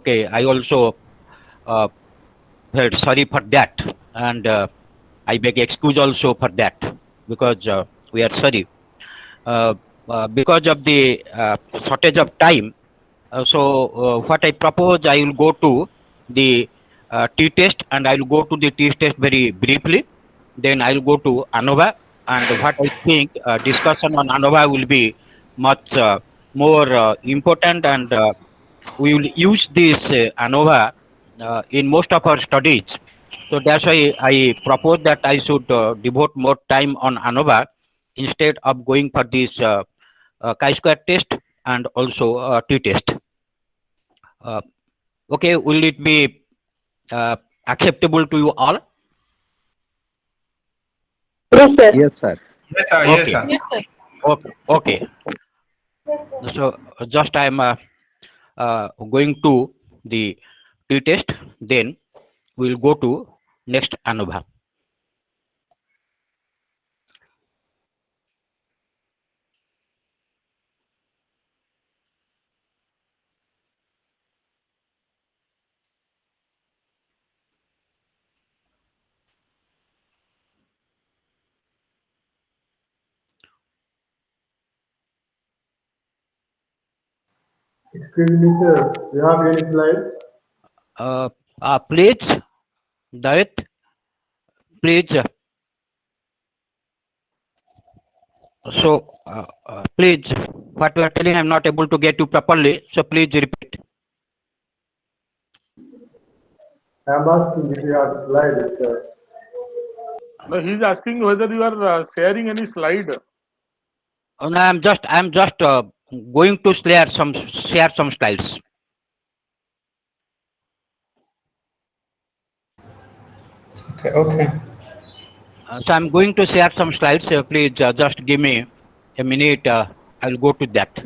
Okay, I also uh, felt sorry for that, and I beg excuse also for that, because we are sorry. Uh, because of the shortage of time, what I propose, I will go to the t-test, and I will go to the t-test very briefly. Then I will go to ANOVA, and what I think discussion on ANOVA will be much more important, and we will use this ANOVA in most of our studies. So that's why I propose that I should devote more time on ANOVA instead of going for this chi-square test and also t-test. Uh, okay, will it be uh, acceptable to you all? Yes, sir. Yes, sir. Yes, sir. Yes, Okay, sir. Yes, sir. okay, okay. So just I am going to the t-test, then we'll go to next ANOVA. Excuse me, sir. Do you have any slides? Please, Dayat, please. Please, what you are telling, I'm not able to get you properly. So please repeat. I'm asking if you have slides, sir. No, he's asking whether you are sharing any slide. No, I'm just going to share some slides. Okay, okay. So I'm going to share some slides. Please just give me a minute. I'll go to that.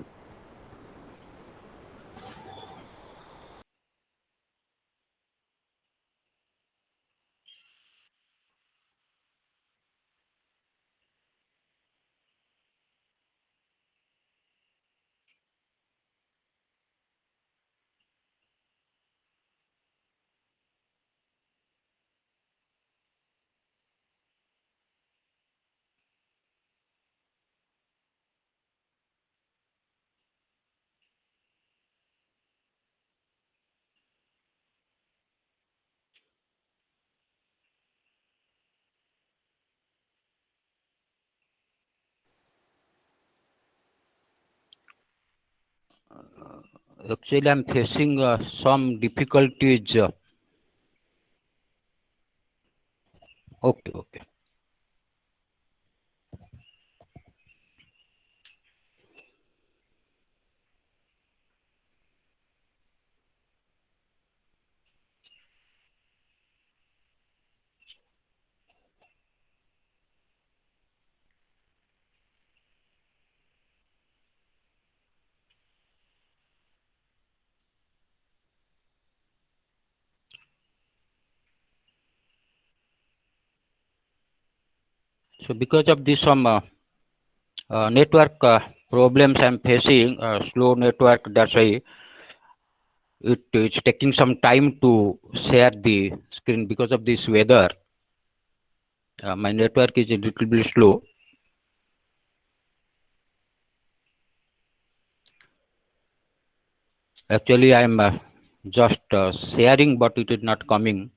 Actually, I'm facing some difficulties. Okay, okay. So because of this some network problems I'm facing, slow network. That's why it's taking some time to share the screen because of this weather. My network is a little bit slow. Actually, I'm just sharing, but it is not coming.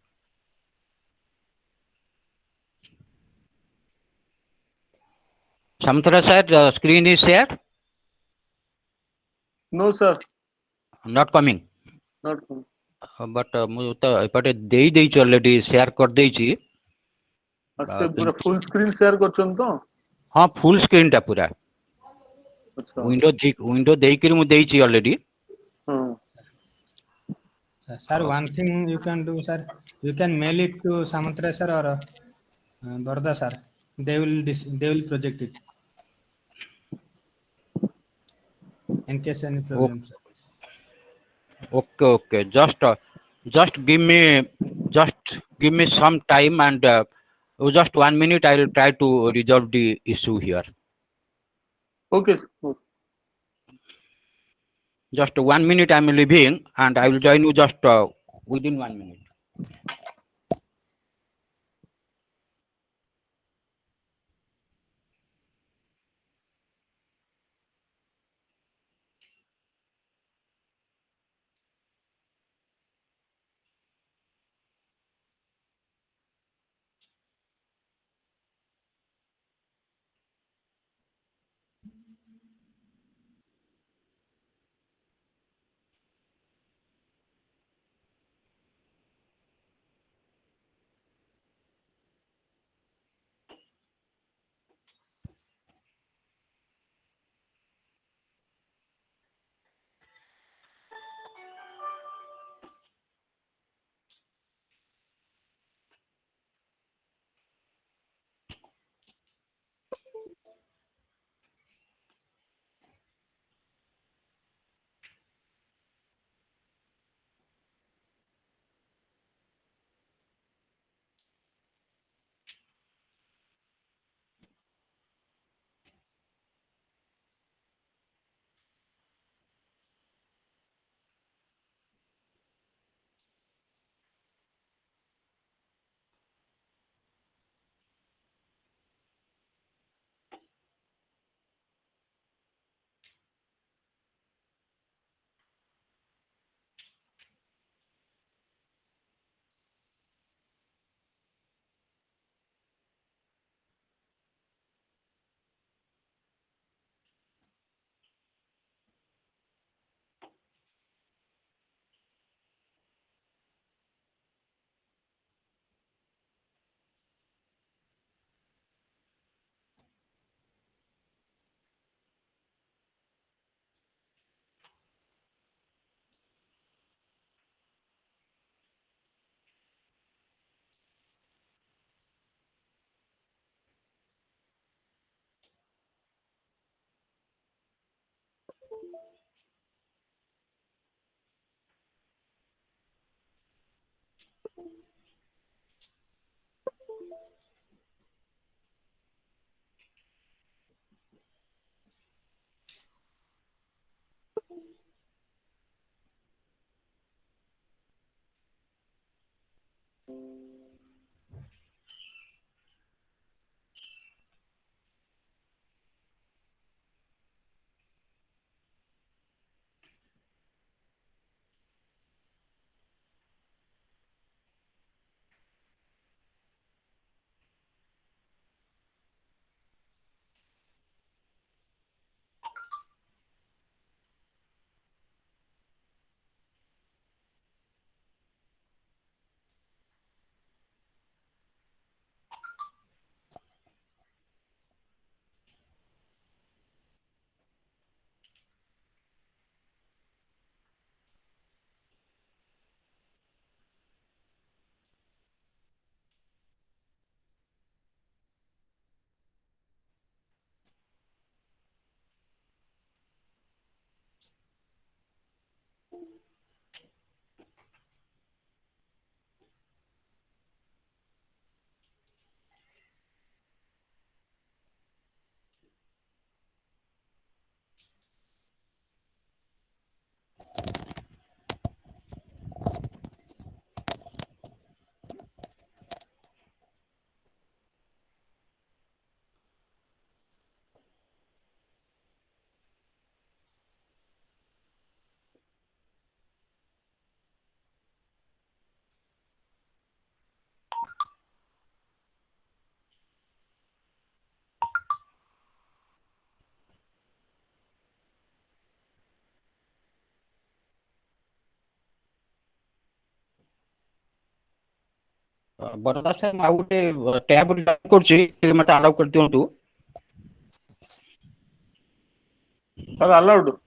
Samantha sir, the screen is shared, No, sir. not coming. Not. But ମୁଁ ତ ଏପଟେ ଦେଇ ଦେଇଛି already share କରିଦେଇଛି. ସେ ପୁରା full screen share କରୁଛନ୍ତି ତ? ହଁ, full screen ଟା ପୁରା. ଆଚ୍ଛା। window ଦେଇକିରି ମୁଁ ଦେଇଛି already. Sir, one thing you can do, sir, you can mail it to Samantra sir or Barda sir. They will project it in case any problem. Okay. Just give me some time, and just 1 minute. I will try to resolve the issue here. Okay. Just 1 minute I'm leaving, and I will join you just within 1 minute. Barada sir, ମୁଁ ଆଉ ଗୋଟେ tab join କରୁଛି, ଟିକେ ମତେ allow କରିଦିଅନ୍ତୁ। Sir, allowed.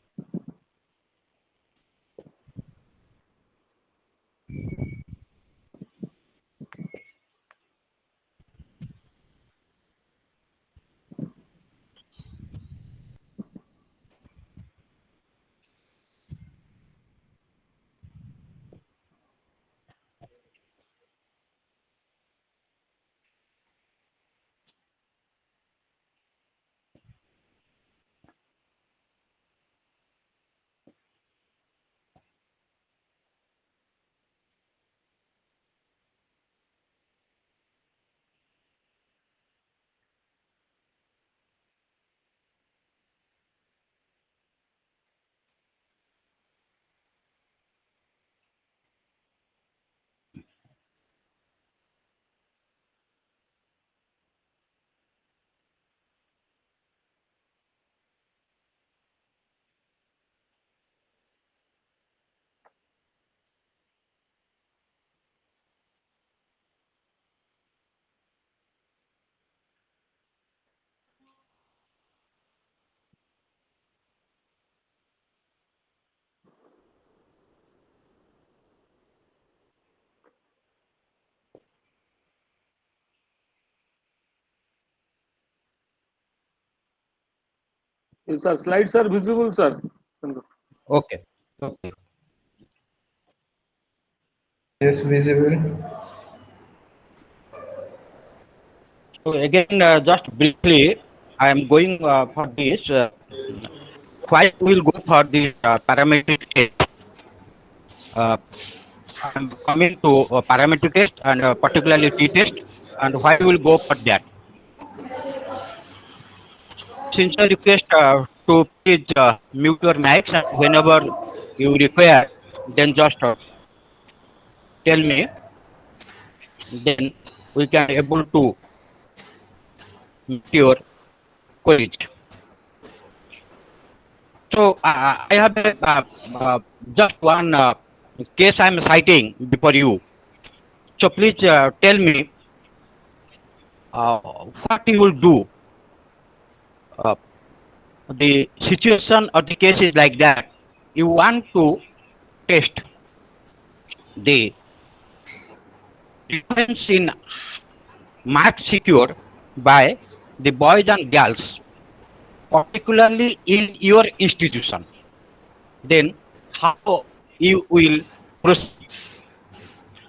Yes, sir. Slides are visible, sir. Okay. Okay. Yes, visible. So again, just briefly, I am going for this. Why we will go for the parametric test? I am coming to parametric test and particularly t-test, and why we will go for that? Sincere request to please mute your mics, and whenever you require, then just tell me. Then we can able to meet your queries. So I have just one case I am citing before you. So please tell me what you will do. The situation or the case is like that. You want to test the difference in marks secured by the boys and girls, particularly in your institution. Then how you will proceed?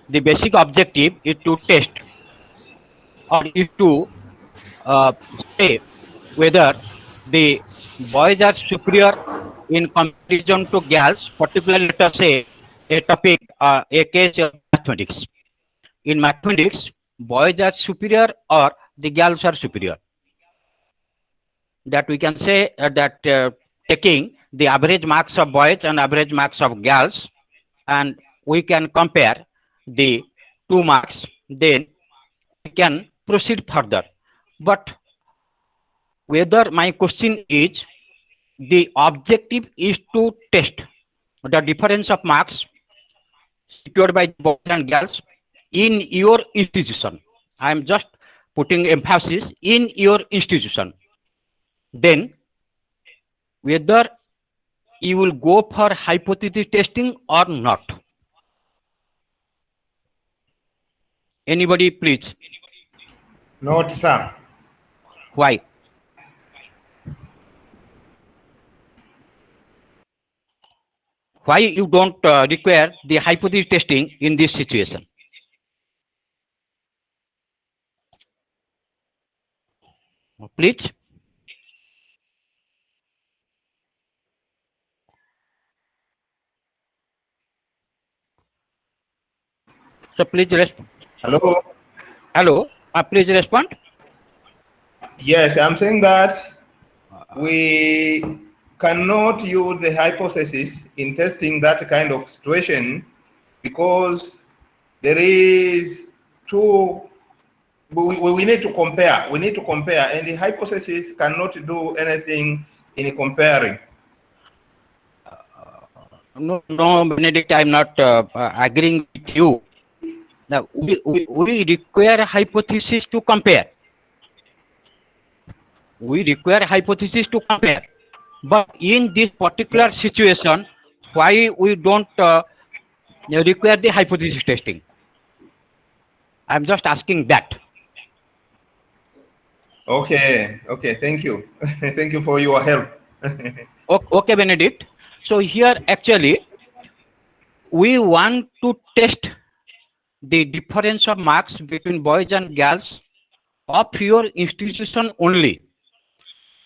The basic objective is to test or is to say whether the boys are superior in comparison to girls, particularly let us say a topic, a case of mathematics. In mathematics, boys are superior or the girls are superior. That we can say that taking the average marks of boys and average marks of girls, and we can compare the two marks, then we can proceed further. But whether my question is, the objective is to test the difference of marks secured by boys and girls in your institution. I am just putting emphasis in your institution. Then whether you will go for hypothesis testing or not. Anybody, please? Not, sir. Why? Why you don't require the hypothesis testing in this situation? Please. So please respond. Hello? Hello. Please respond. Yes, I'm saying that we cannot use the hypothesis in testing that kind of situation because there is we need to compare. We need to compare, and the hypothesis cannot do anything in comparing. No, Benedict, I'm not agreeing with you. Now, we require hypothesis to compare. We require hypothesis to compare. But in this particular situation, why we don't require the hypothesis testing? I'm just asking that. Okay, thank you. Thank you for your help. Okay, Benedict. So here actually, we want to test the difference of marks between boys and girls of your institution only.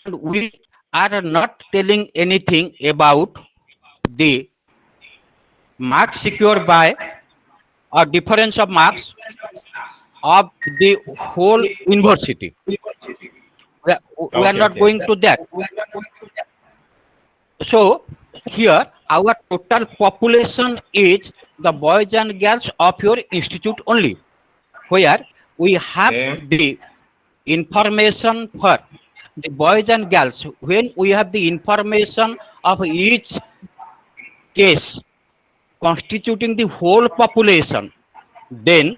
And we are not telling anything about the marks secured by or difference of marks of the whole university. We are not going to that. So here our total population is the boys and girls of your institute only, where we have the information for the boys and girls. When we have the information of each case constituting the whole population, then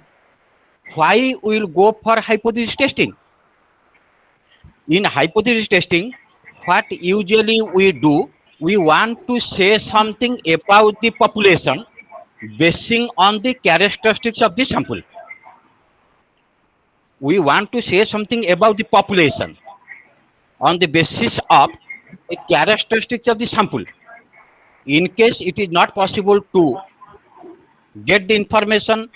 why we will go for hypothesis testing? In hypothesis testing, what usually we do, we want to say something about the population basing on the characteristics of the sample. We want to say something about the population on the basis of the characteristics of the sample. In case it is not possible to get the information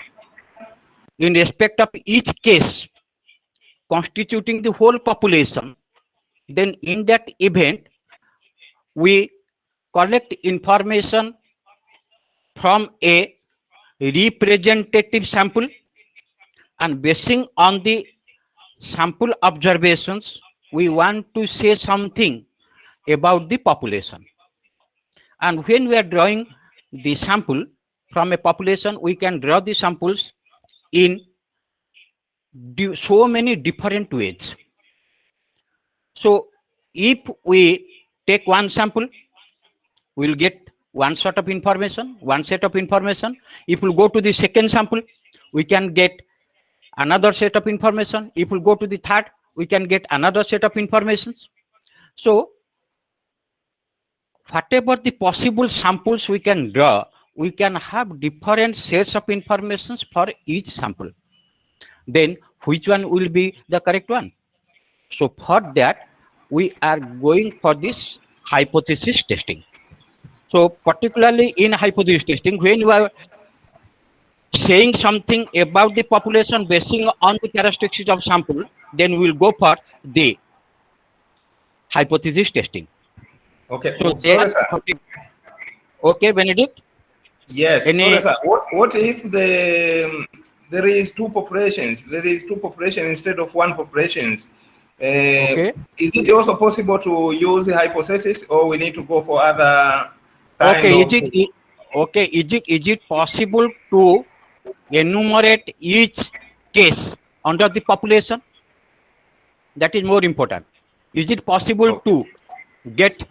in respect of each case constituting the whole population, then in that event, we collect information from a representative sample, and basing on the sample observations, we want to say something about the population. And when we are drawing the sample from a population, we can draw the samples in so many different ways. So if we take one sample, we will get one sort of information, one set of information. If we go to the second sample, we can get another set of information. If we go to the third, we can get another set of information. So whatever the possible samples we can draw, we can have different sets of information for each sample. Then which one will be the correct one? So for that, we are going for this hypothesis testing. So particularly in hypothesis testing, when you are saying something about the population basing on the characteristics of sample, then we will go for the hypothesis testing. Okay. So Sorry, sir. Okay, Benedict? Yes. Any- Sorry, sir. What if there is two populations? There is two populations instead of one populations. Okay. Is it also possible to use the hypothesis, or we need to go for other kind Okay, of? is it possible to enumerate each case under the population? That is more important. Is it possible to get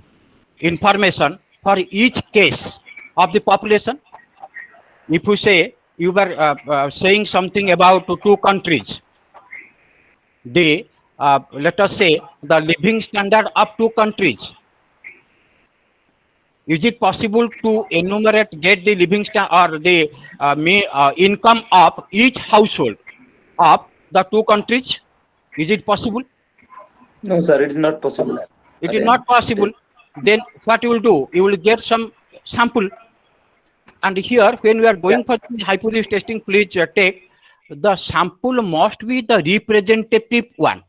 information for each case of the population? If you say you were saying something about two countries, the let us say the living standard of two countries. Is it possible to enumerate, get the living standard or the income of each household of the two countries? Is it possible? No, sir, it is not possible. It is not possible. Then what you will do? You will get some sample. And here, when we are going for the hypothesis testing, please take the sample must be the representative one.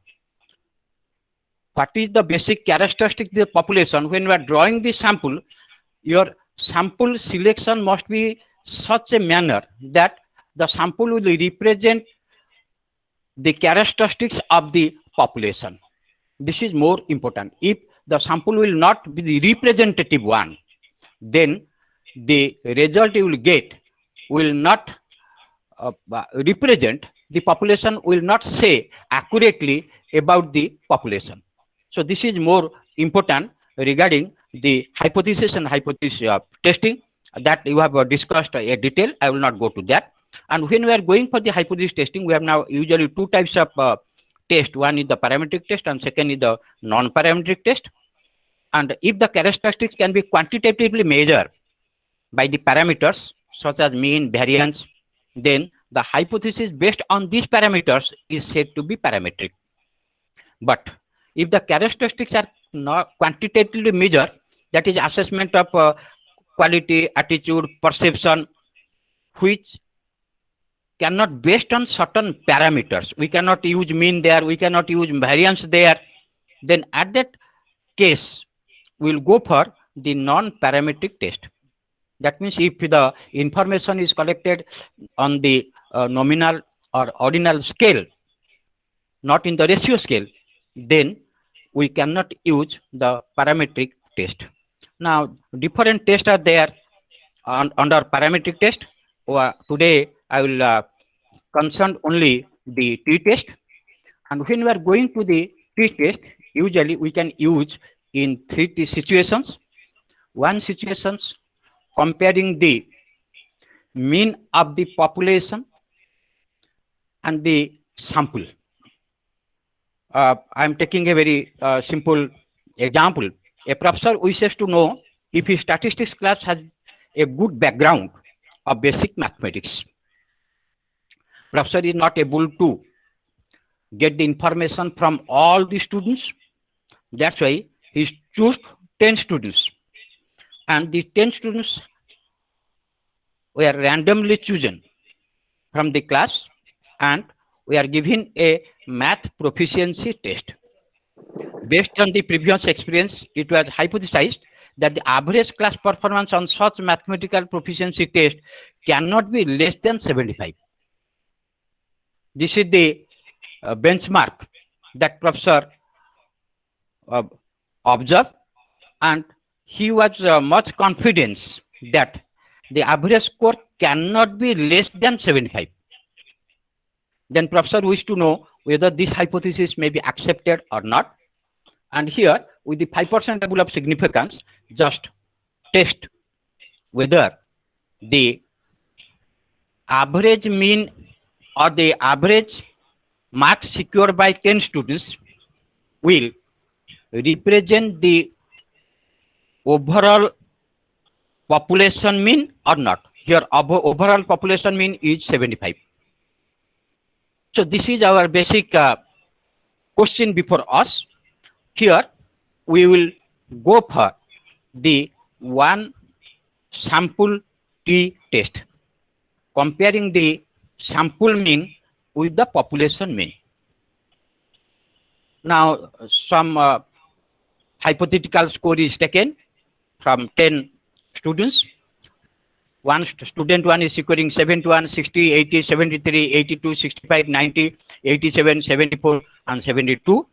What is the basic characteristic of the population? When we are drawing the sample, your sample selection must be such a manner that the sample will represent the characteristics of the population. This is more important. If the sample will not be the representative one, then the result you will get will not represent the population, will not say accurately about the population. So this is more important regarding the hypothesis and hypothesis testing that you have discussed in detail. I will not go to that. And when we are going for the hypothesis testing, we have now usually two types of test. One is the parametric test and second is the non-parametric test. And if the characteristics can be quantitatively measured by the parameters such as mean, variance, then the hypothesis based on these parameters is said to be parametric. But if the characteristics are not quantitatively measured, that is assessment of quality, attitude, perception, which cannot based on certain parameters. We cannot use mean there, we cannot use variance there. Then at that case, we will go for the non-parametric test. That means if the information is collected on the nominal or ordinal scale, not in the ratio scale, then we cannot use the parametric test. Now, different tests are there under parametric test. Today, I will concern only the t-test. And when we are going to the t-test, usually we can use in three situations. One situation comparing the mean of the population and the sample. I am taking a very simple example. A professor wishes to know if his statistics class has a good background of basic mathematics. Professor is not able to get the information from all the students. That's why he choose 10 students, and the 10 students were randomly chosen from the class, and we are given a math proficiency test. Based on the previous experience, it was hypothesized that the average class performance on such mathematical proficiency test cannot be less than 75. This is the benchmark that Professor observed, and he was much confident that the average score cannot be less than 75. Then Professor wished to know whether this hypothesis may be accepted or not. And here, with the 5% level of significance, just test whether the average mean or the average marks secured by 10 students will represent the overall population mean or not. Here, overall population mean is 75. So this is our basic question before us. Here, we will go for the one sample T test, comparing the sample mean with the population mean. Now, some hypothetical score is taken from 10 students. Student 1 is securing 71, 60, 80, 73, 82, 65, 90, 87, 74, and 72.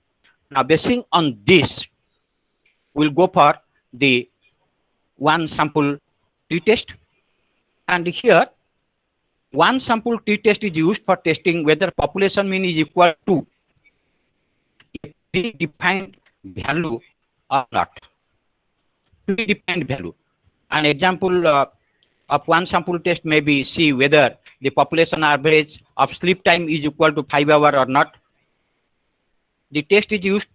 Now, basing on this, we'll go for the one sample t-test. And here, one sample t-test is used for testing whether population mean is equal to a predefined value or not. Predefined value. An example of one sample test may be see whether the population average of sleep time is equal to 5 hours or not. The test is used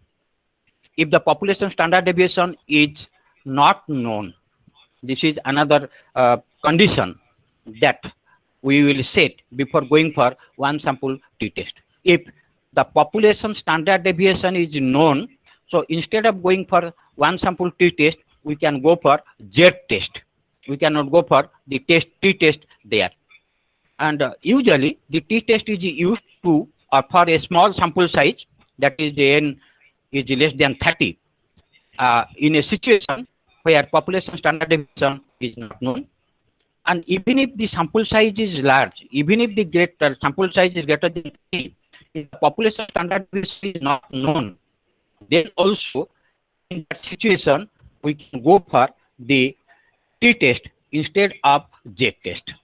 if the population standard deviation is not known. This is another condition that we will set before going for one sample t-test. If the population standard deviation is known, so instead of going for one sample t-test, we can go for z-test. We cannot go for the t-test there. And usually the t-test is used to or for a small sample size, that is the n is less than 30, in a situation where population standard deviation is not known. And even if the sample size is large, even if the sample size is greater than 30, if the population standard deviation is not known, then also in that situation we can go for the t-test instead of z-test.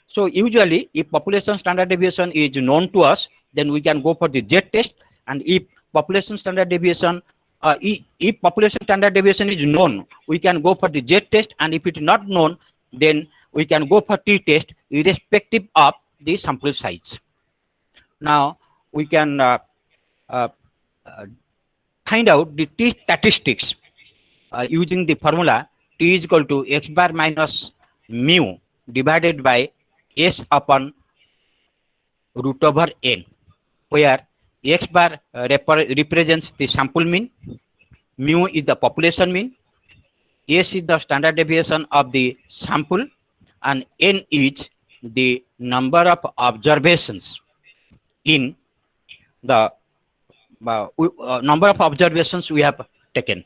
So usually if population standard deviation is known to us, then we can go for the z-test. And if population standard deviation if population standard deviation is known, we can go for the z-test, and if it is not known, then we can go for t-test irrespective of the sample size. Now we can find out the t statistics using the formula t is equal to x bar minus mu divided by s upon root over n, where x bar represents the sample mean, mu is the population mean, s is the standard deviation of the sample, and n is the number of observations in the number of observations we have taken.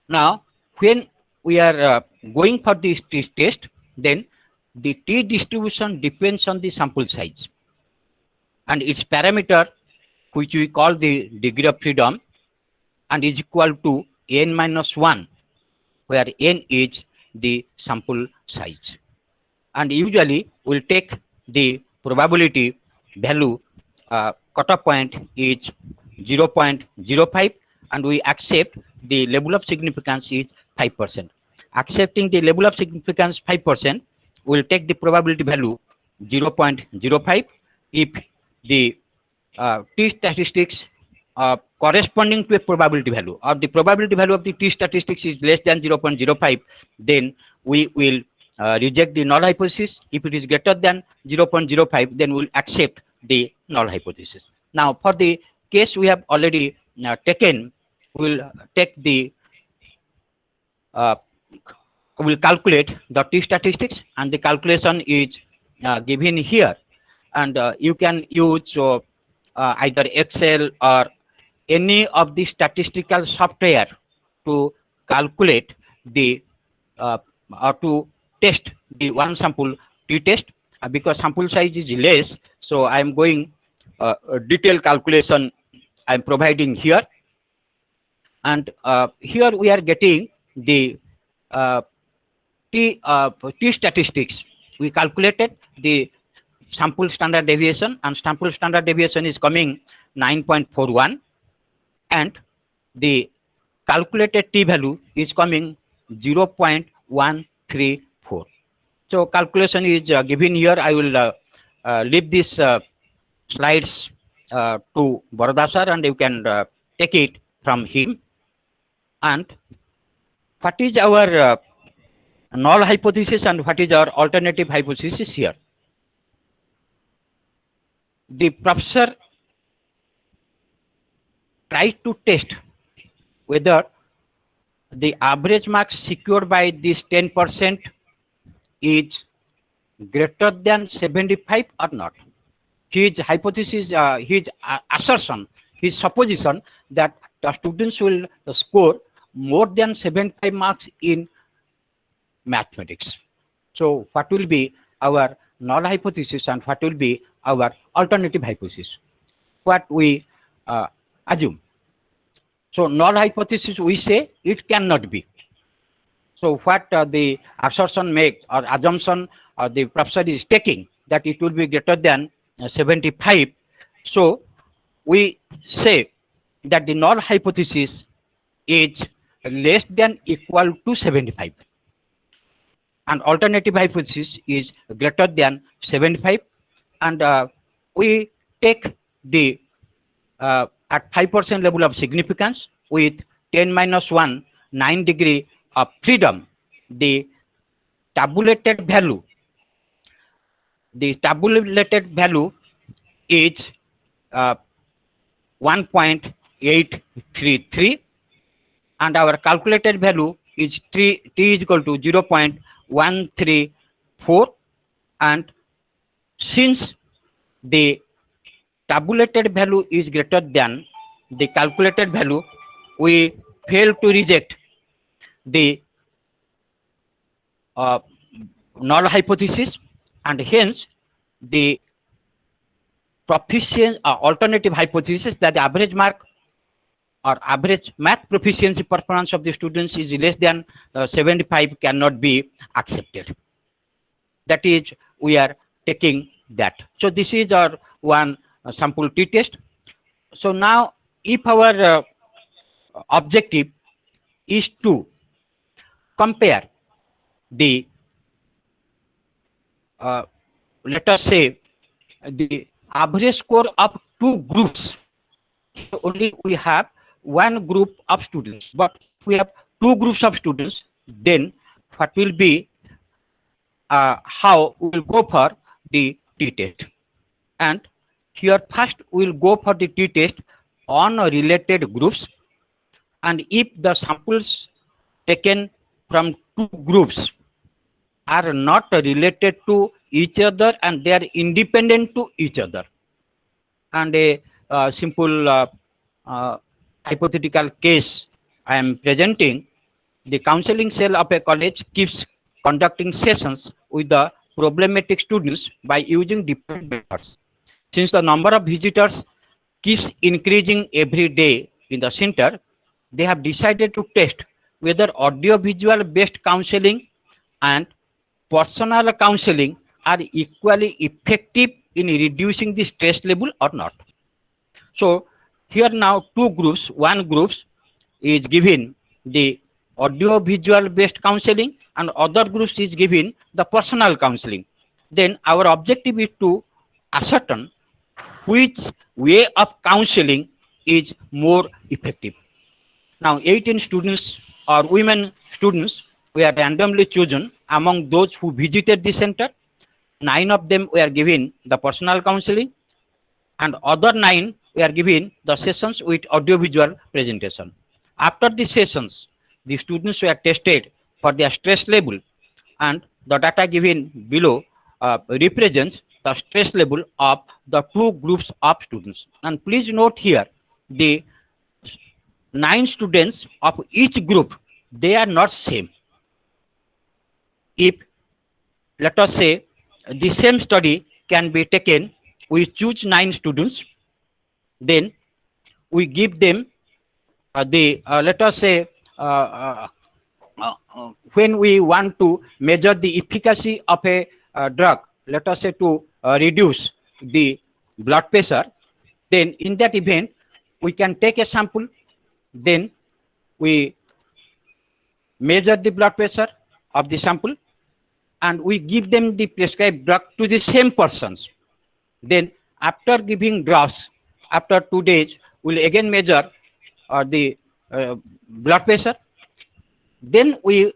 Now, when we are going for this test, then the t distribution depends on the sample size, and its parameter, which we call the degree of freedom, and is equal to n minus 1, where n is the sample size. And usually we'll take the probability value, cutoff point is 0.05, and we accept the level of significance is 5%. Accepting the level of significance 5%, we'll take the probability value 0.05 if the t statistics corresponding to a probability value, or the probability value of the t statistics is less than 0.05, then we will reject the null hypothesis. If it is greater than 0.05, then we'll accept the null hypothesis. Now, for the case we have already taken, we'll take the uh, will calculate the t statistics, and the calculation is given here, and you can use either Excel or any of the statistical software to calculate the or to test the one sample t-test. Because sample size is less, so I am going a detailed calculation I am providing here. And here we are getting the t statistics. We calculated the sample standard deviation, and sample standard deviation is coming 9.41, and the calculated t value is coming 0.134. So calculation is given here. I will leave this slides to Boroda sir, and you can take it from him. And what is our null hypothesis and what is our alternative hypothesis here? The professor tried to test whether the average marks secured by this 10% is greater than 75 or not. His hypothesis, his assertion, his supposition that the students will score more than 75 marks in mathematics. So what will be our null hypothesis and what will be our alternative hypothesis? What we assume. So null hypothesis, we say it cannot be. So what the assertion make or assumption the professor is taking, that it will be greater than 75. So we say that the null hypothesis is less than equal to 75, and alternative hypothesis is greater than 75. And we take the at 5% level of significance with 10 minus 1, 9 degree of freedom, the tabulated value is 1.833, and our calculated value is t is equal to 0.134. And since the tabulated value is greater than the calculated value, we fail to reject the null hypothesis, and hence the proficiency alternative hypothesis that the average mark or average math proficiency performance of the students is less than 75 cannot be accepted. That is, we are taking that. So this is our one sample t-test. So now if our objective is to compare the let us say the average score of two groups, only we have one group of students, but we have two groups of students, then what will be how we will go for the t-test. And here first we will go for the t-test on related groups, and if the samples taken from two groups are not related to each other and they are independent to each other, and a simple hypothetical case I am presenting, the counseling cell of a college keeps conducting sessions with the problematic students by using different methods. Since the number of visitors keeps increasing every day in the center, they have decided to test whether audio-visual based counseling and personal counseling are equally effective in reducing the stress level or not. So here now two groups, one group is given the audio-visual based counseling and other groups is given the personal counseling. Then our objective is to ascertain which way of counseling is more effective. Now 18 students or women students were randomly chosen among those who visited the center. 9 of them were given the personal counseling and other 9 were given the sessions with audiovisual presentation. After the sessions, the students were tested for their stress level, and the data given below represents the stress level of the two groups of students. And please note here, the 9 students of each group, they are not same. If, let us say, the same study can be taken, we choose 9 students, then we give them let us say, when we want to measure the efficacy of a drug, let us say to reduce the blood pressure, then in that event, we can take a sample, then we measure the blood pressure of the sample, and we give them the prescribed drug to the same persons. Then after giving drugs, after 2 days, we'll again measure the blood pressure. Then we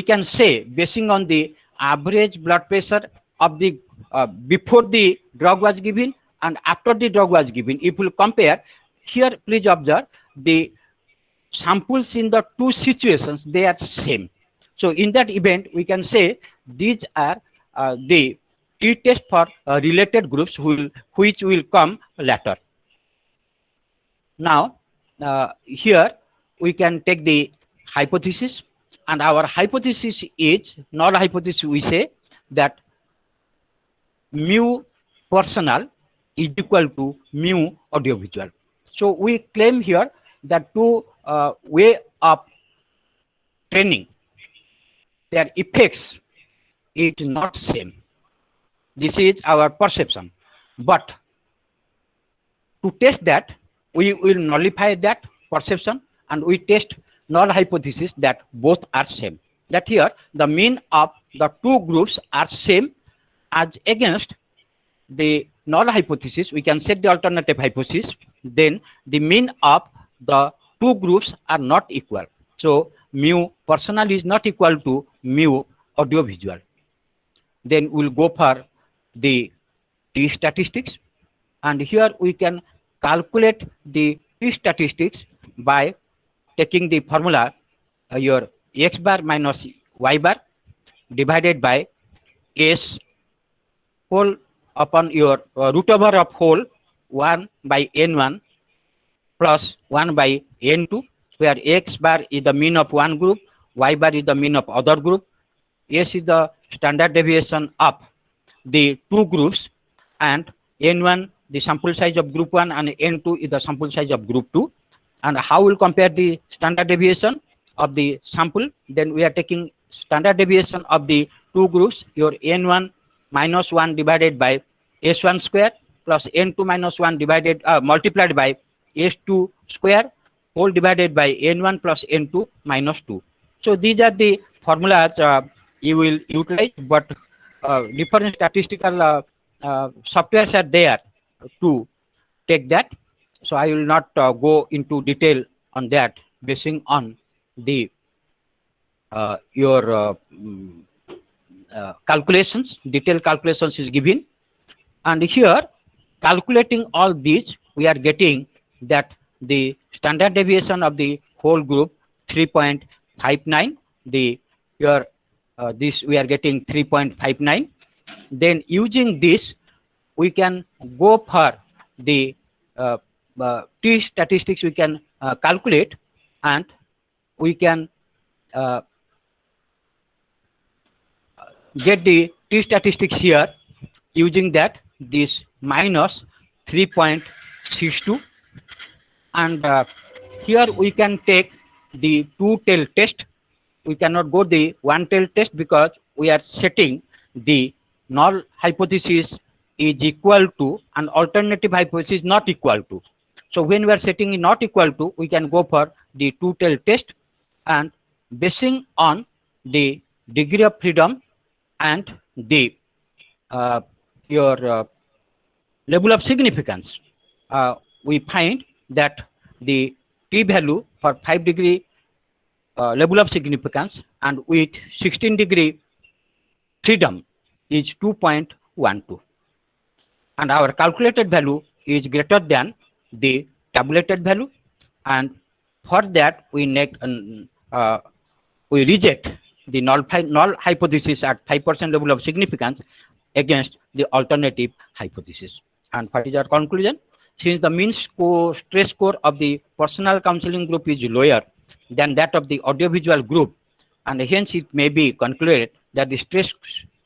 can say, basing on the average blood pressure of the before the drug was given and after the drug was given, if we compare, here please observe the samples in the two situations, they are same. So in that event, we can say these are the t-test for related groups which will come later. Now, here we can take the hypothesis, and our hypothesis is, null hypothesis, we say that mu personal is equal to mu audiovisual. So we claim here that two way of training, their effects is not same. This is our perception. But to test that, we will nullify that perception and we test null hypothesis that both are same. That here the mean of the two groups are same, as against the null hypothesis, we can set the alternative hypothesis, then the mean of the two groups are not equal. So mu personal is not equal to mu audiovisual. Then we'll go for the t statistics, and here we can calculate the t statistics by taking the formula your x bar minus y bar divided by s whole upon your root over of whole 1 by n1 plus 1 by n2, where x bar is the mean of one group, y bar is the mean of other group, s is the standard deviation of the two groups, and n1 the sample size of group 1 and n2 is the sample size of group 2. And how we'll compare the standard deviation of the sample? Then we are taking standard deviation of the two groups, your n1 minus 1 divided by s1 square plus n2 minus 1 divided multiplied by s2 square whole divided by n1 plus n2 minus 2. So these are the formulas you will utilize, but different statistical softwares are there to take that. So I will not go into detail on that, basing on the your calculations, detailed calculations is given. And here, calculating all these, we are getting that the standard deviation of the whole group 3.59, the your this we are getting 3.59. Then using this, we can go for the t statistics we can calculate, and we can get the t statistics here using that this minus 3.62, and here we can take the two-tail test. We cannot go the one-tail test because we are setting the null hypothesis is equal to and alternative hypothesis not equal to. So when we are setting it not equal to, we can go for the two-tail test, and basing on the degree of freedom and the your level of significance, we find that the t value for 5 degree level of significance and with 16 degree freedom is 2.12, and our calculated value is greater than the tabulated value, and for that we we reject the null hypothesis at 5% level of significance against the alternative hypothesis. And what is our conclusion? Since the mean stress score of the personal counseling group is lower than that of the audiovisual group, and hence it may be concluded that the stress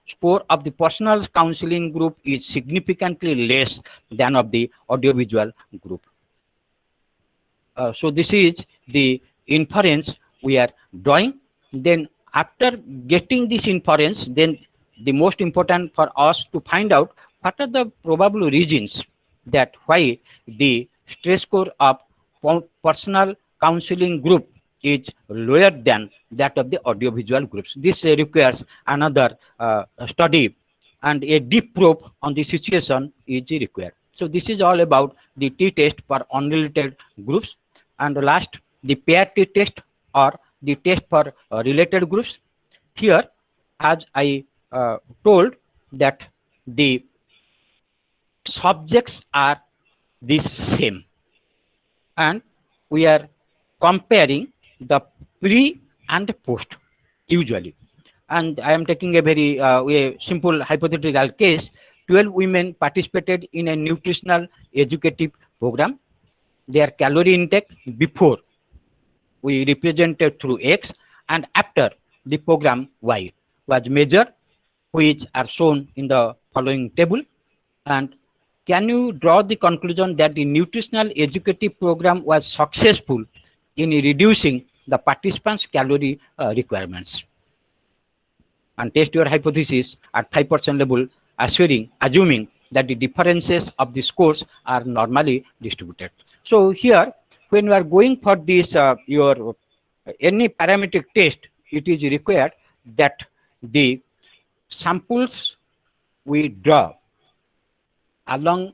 score of the personal counseling group is significantly less than of the audiovisual group. So this is the inference we are drawing. Then after getting this inference, then the most important for us to find out what are the probable reasons that why the stress score of personal counseling group is lower than that of the audiovisual groups. This requires another study, and a deep probe on the situation is required. So this is all about the t-test for unrelated groups. And last, the pair t-test or the test for related groups. Here, as I told, that the subjects are the same, and we are comparing the pre and post usually. And I am taking a very a simple hypothetical case. 12 women participated in a nutritional educative program. Their calorie intake before we represented through X, and after the program Y was measured, which are shown in the following table. And can you draw the conclusion that the nutritional educative program was successful in reducing the participants' calorie requirements? And test your hypothesis at 5% level, assuming that the differences of the scores are normally distributed. So here, when you are going for this your any parametric test, it is required that the samples we draw along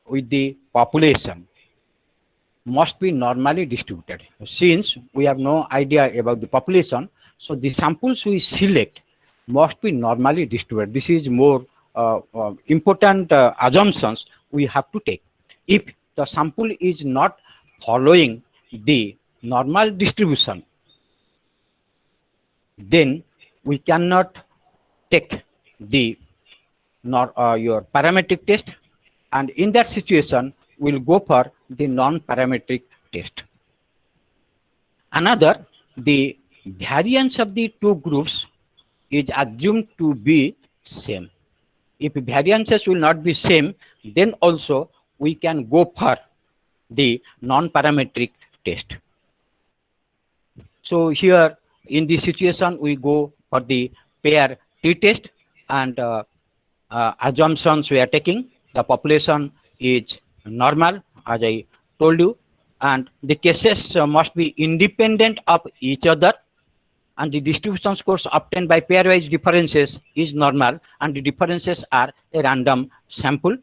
with the population must be normally distributed. Since we have no idea about the population, so the samples we select must be normally distributed. This is more important assumptions we have to take. If the sample is not following the normal distribution, then we cannot take the your parametric test, and in that situation we'll go for the non-parametric test. Another, the variance of the two groups is assumed to be same. If variances will not be same, then also we can go for the non-parametric test. So here in this situation we go for the pair t-test, and assumptions we are taking, the population is normal as I told you, and the cases must be independent of each other, and the distribution scores obtained by pairwise differences is normal, and the differences are a random sample.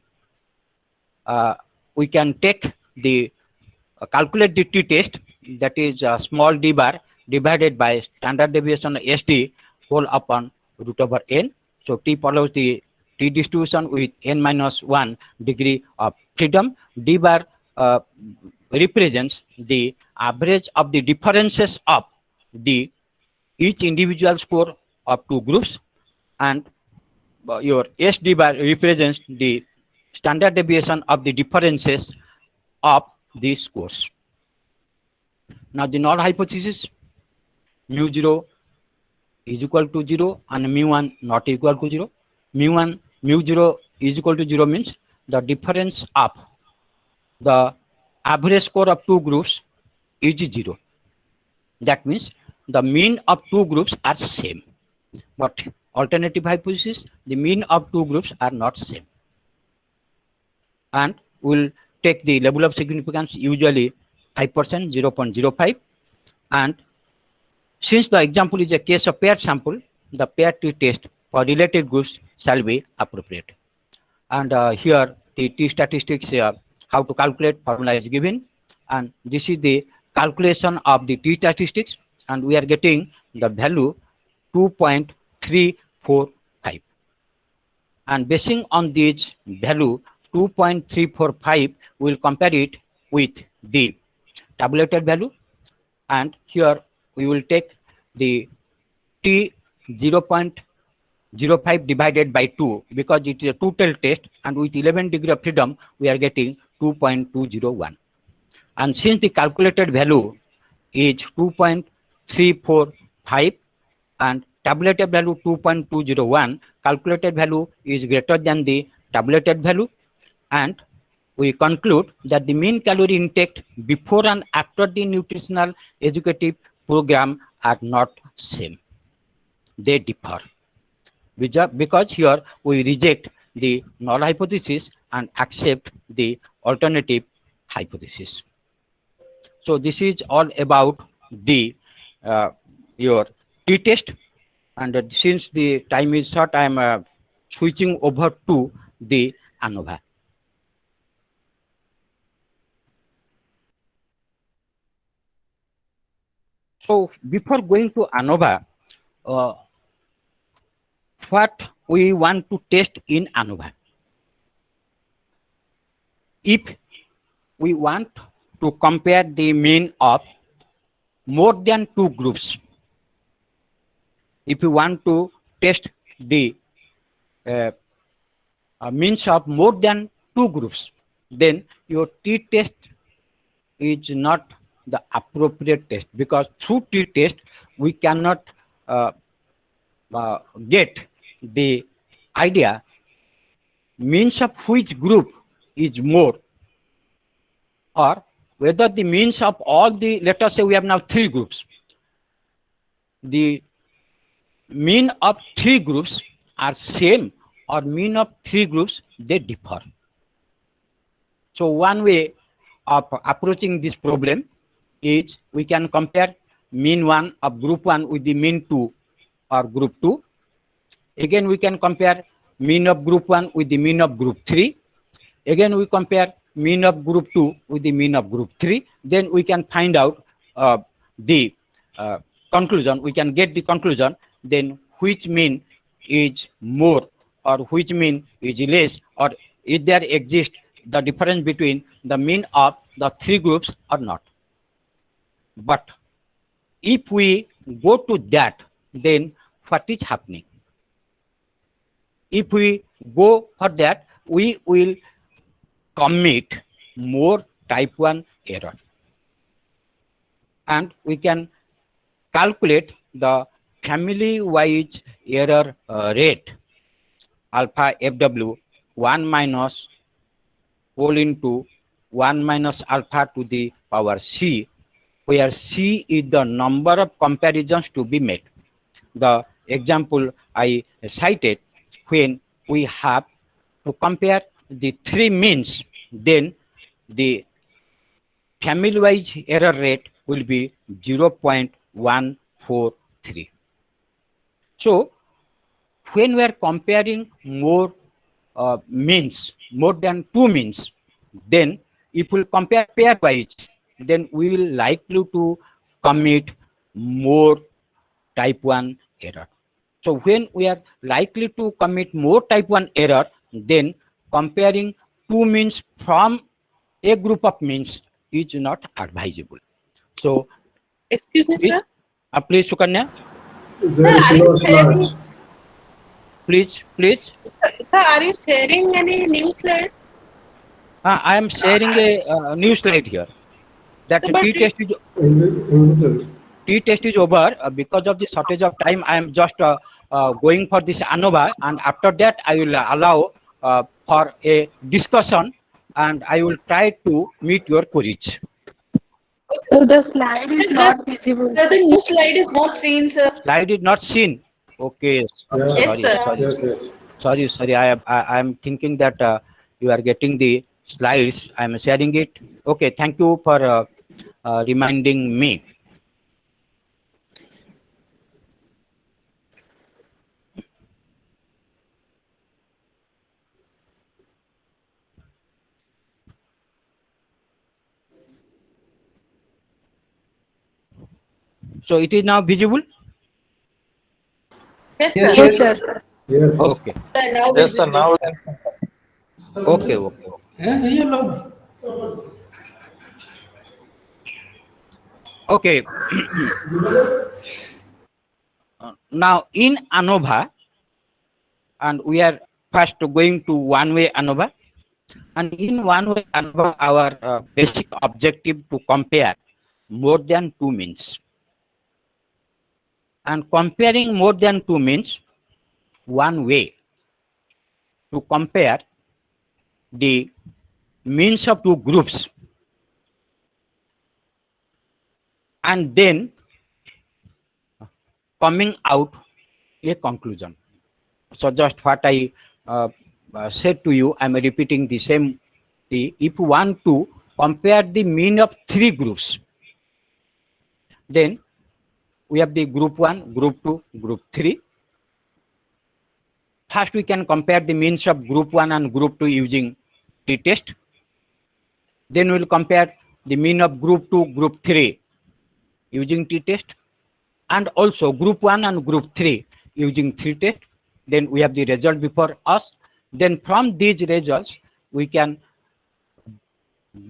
We can take the calculate the t-test, that is small d bar divided by standard deviation SD whole upon root over n. So t follows the t distribution with n minus 1 degree of freedom. D bar represents the average of the differences of the each individual score of two groups, and your SD bar represents the standard deviation of the differences of these scores. Now the null hypothesis, mu0 is equal to 0 and mu1 not equal to 0. Mu0 is equal to 0 means the difference of the average score of two groups is 0. That means the mean of two groups are same. But alternative hypothesis, the mean of two groups are not same. And we'll take the level of significance usually 5%, 0.05. And since the example is a case of paired sample, the pair t-test for related groups shall be appropriate. And here the t-statistics, how to calculate formula is given, and this is the calculation of the t-statistics, and we are getting the value 2.345. And basing on this value 2.345, we will compare it with the tabulated value, and here we will take the t 0.05 divided by 2 because it is a two-tailed test, and with 11 degree of freedom we are getting 2.201. And since the calculated value is 2.345 and tabulated value 2.201, calculated value is greater than the tabulated value, and we conclude that the mean calorie intake before and after the nutritional educative program are not same. They differ. Because here we reject the null hypothesis and accept the alternative hypothesis. So this is all about the your t-test, and since the time is short, I am switching over to the ANOVA. So before going to ANOVA, what we want to test in ANOVA? If we want to compare the mean of more than two groups, if you want to test the means of more than two groups, then your t-test is not the appropriate test, because through t-test we cannot get the idea means of which group is more, or whether the means of all the, let us say we have now three groups, the mean of three groups are same or mean of three groups they differ. So one way of approaching this problem is we can compare mean 1 of group 1 with the mean 2 or group 2. Again, we can compare mean of group 1 with the mean of group 3. Again, we compare mean of group 2 with the mean of group 3. Then we can find out the conclusion. We can get the conclusion, then which mean is more or which mean is less, or if there exists the difference between the mean of the three groups or not. But if we go to that, then what is happening? If we go for that, we will commit more type 1 error. And we can calculate the family-wise error rate, alpha FW 1 minus whole into 1 minus alpha to the power C, where C is the number of comparisons to be made. The example I cited, when we have to compare the three means, then the family-wise error rate will be 0.143. So when we are comparing more means, more than two means, then if we compare pairwise, then we will likely to commit more type 1 error. So when we are likely to commit more type 1 error, then comparing two means from a group of means is not advisable. So, Excuse me, sir. please, Sukanya, There is Sir, are no you sharing? slide. please. Sir, are you sharing any new slide? I am sharing a new slide here. That But t-test is Invisible. t-test is over. Because of the shortage of time, I am just going for this ANOVA, and after that I will allow for a discussion, and I will try to meet your queries. So the slide is Sir, not visible. Sir, the new slide is not seen, sir. Slide is not seen. Okay. Yes, Yes, sir. Sorry. I am thinking that you are getting the slides. I am sharing it. Okay. Thank you for reminding me. So it is now visible. Yes, Yes, sir. Yes, sir. Yes. Okay. Sir, now Yes, sir. visible. Now. Okay. Okay. Now in ANOVA, and we are first going to one-way ANOVA. And in one-way ANOVA, our basic objective to compare more than two means. And comparing more than two means, one way to compare the means of two groups, and then coming out a conclusion. So just what I said to you, I'm repeating the same. If you want to compare the mean of three groups, then we have the group 1, group 2, group 3. First, we can compare the means of group 1 and group 2 using t-test. Then we'll compare the mean of group 2, group 3 using t-test, and also group 1 and group 3 using t-test. Then we have the result before us. Then from these results, we can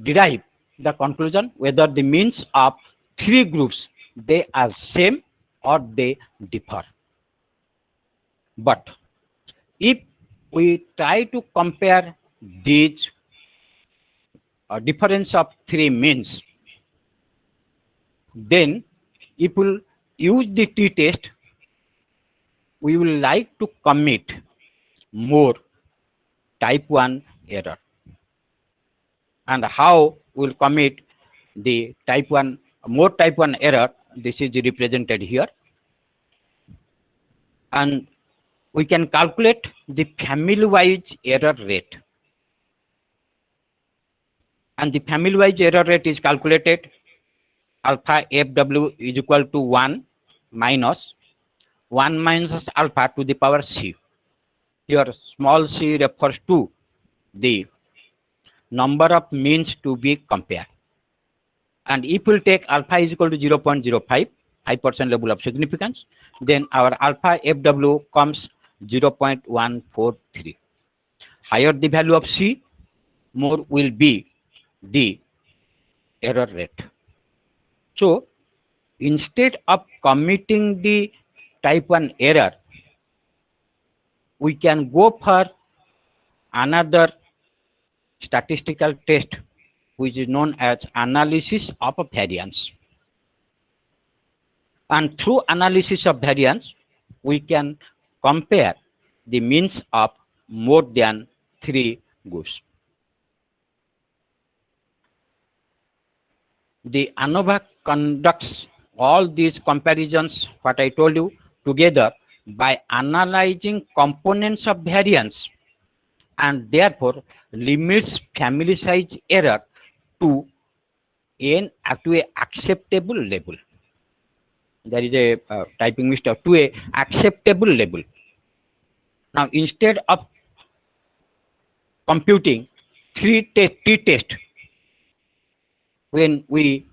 derive the conclusion whether the means of three groups, they are same or they differ. But if we try to compare these difference of three means, then if we use the t-test, we will like to commit more type 1 error. And how we'll commit the more type 1 error, this is represented here. And we can calculate the family-wise error rate. And the family-wise error rate is calculated alpha FW is equal to 1 minus alpha to the power c. Here small c refers to the number of means to be compared. And if we take alpha is equal to 0.05, 5% level of significance, then our alpha FW comes 0.143. Higher the value of c, more will be the error rate. So instead of committing the type 1 error, we can go for another statistical test which is known as analysis of variance. And through analysis of variance, we can compare the means of more than three groups. The ANOVA conducts all these comparisons, what I told you, together by analyzing components of variance, and therefore limits family size error to an acceptable level. There is a typing mistake, to a acceptable level. Now instead of computing t-test, when we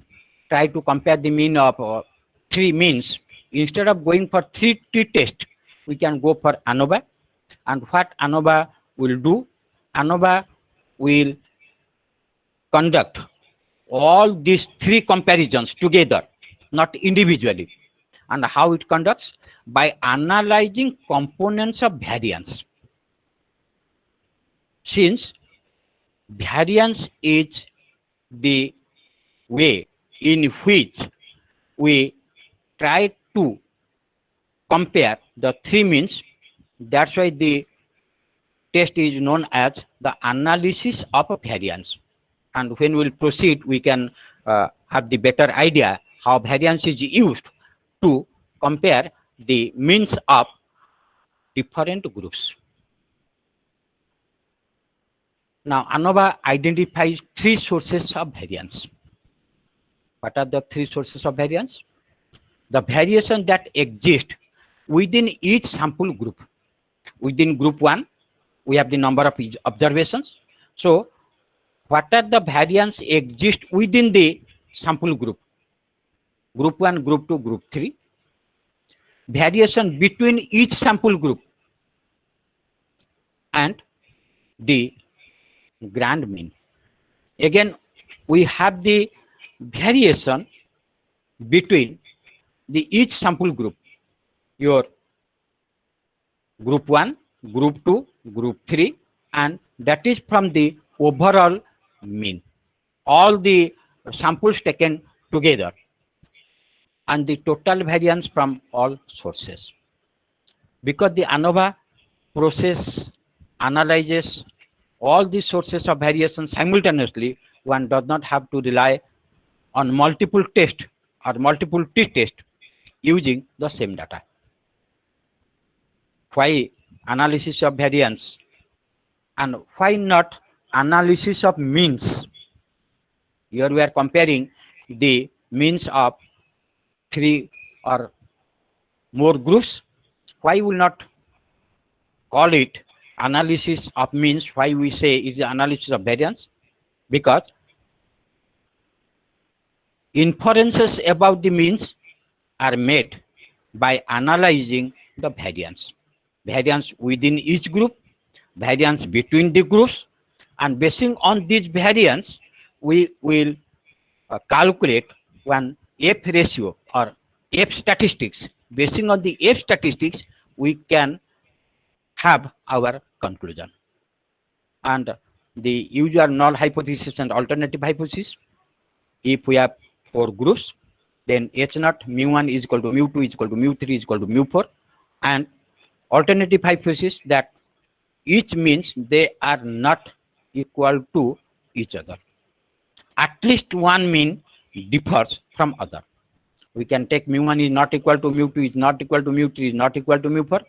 try to compare the mean of three means, instead of going for t-test, we can go for ANOVA. And what ANOVA will do, ANOVA will conduct all these three comparisons together, not individually. And how it conducts? By analyzing components of variance. Since variance is the way in which we try to compare the three means, that's why the test is known as the analysis of variance. And when we'll proceed, we can have the better idea how variance is used to compare the means of different groups. Now, ANOVA identifies three sources of variance. What are the three sources of variance? The variation that exist within each sample group. Within group 1, we have the number of observations. So, what are the variance exist within the sample group? Group 1, group 2, group 3. Variation between each sample group and the grand mean. Again, we have the variation between the each sample group, your group 1, group 2, group 3, and that is from the overall mean, all the samples taken together, and the total variance from all sources. Because the ANOVA process analyzes all the sources of variation simultaneously, one does not have to rely on multiple tests or multiple t-tests using the same data. Why analysis of variance and why not analysis of means? Here we are comparing the means of 3 or more groups. Why will not call it analysis of means? Why we say it is analysis of variance? Because inferences about the means are made by analyzing the variance. Variance within each group, variance between the groups, and basing on this variance, we will calculate one F ratio or F statistics. Basing on the F statistics, we can have our conclusion. And the usual null hypothesis and alternative hypothesis, if we have 4 groups, then H0 mu1 is equal to mu2 is equal to mu3 is equal to mu4, and alternative hypothesis that each means they are not equal to each other. At least one mean differs from other. We can take mu1 is not equal to mu2 is not equal to mu3 is not equal to mu4.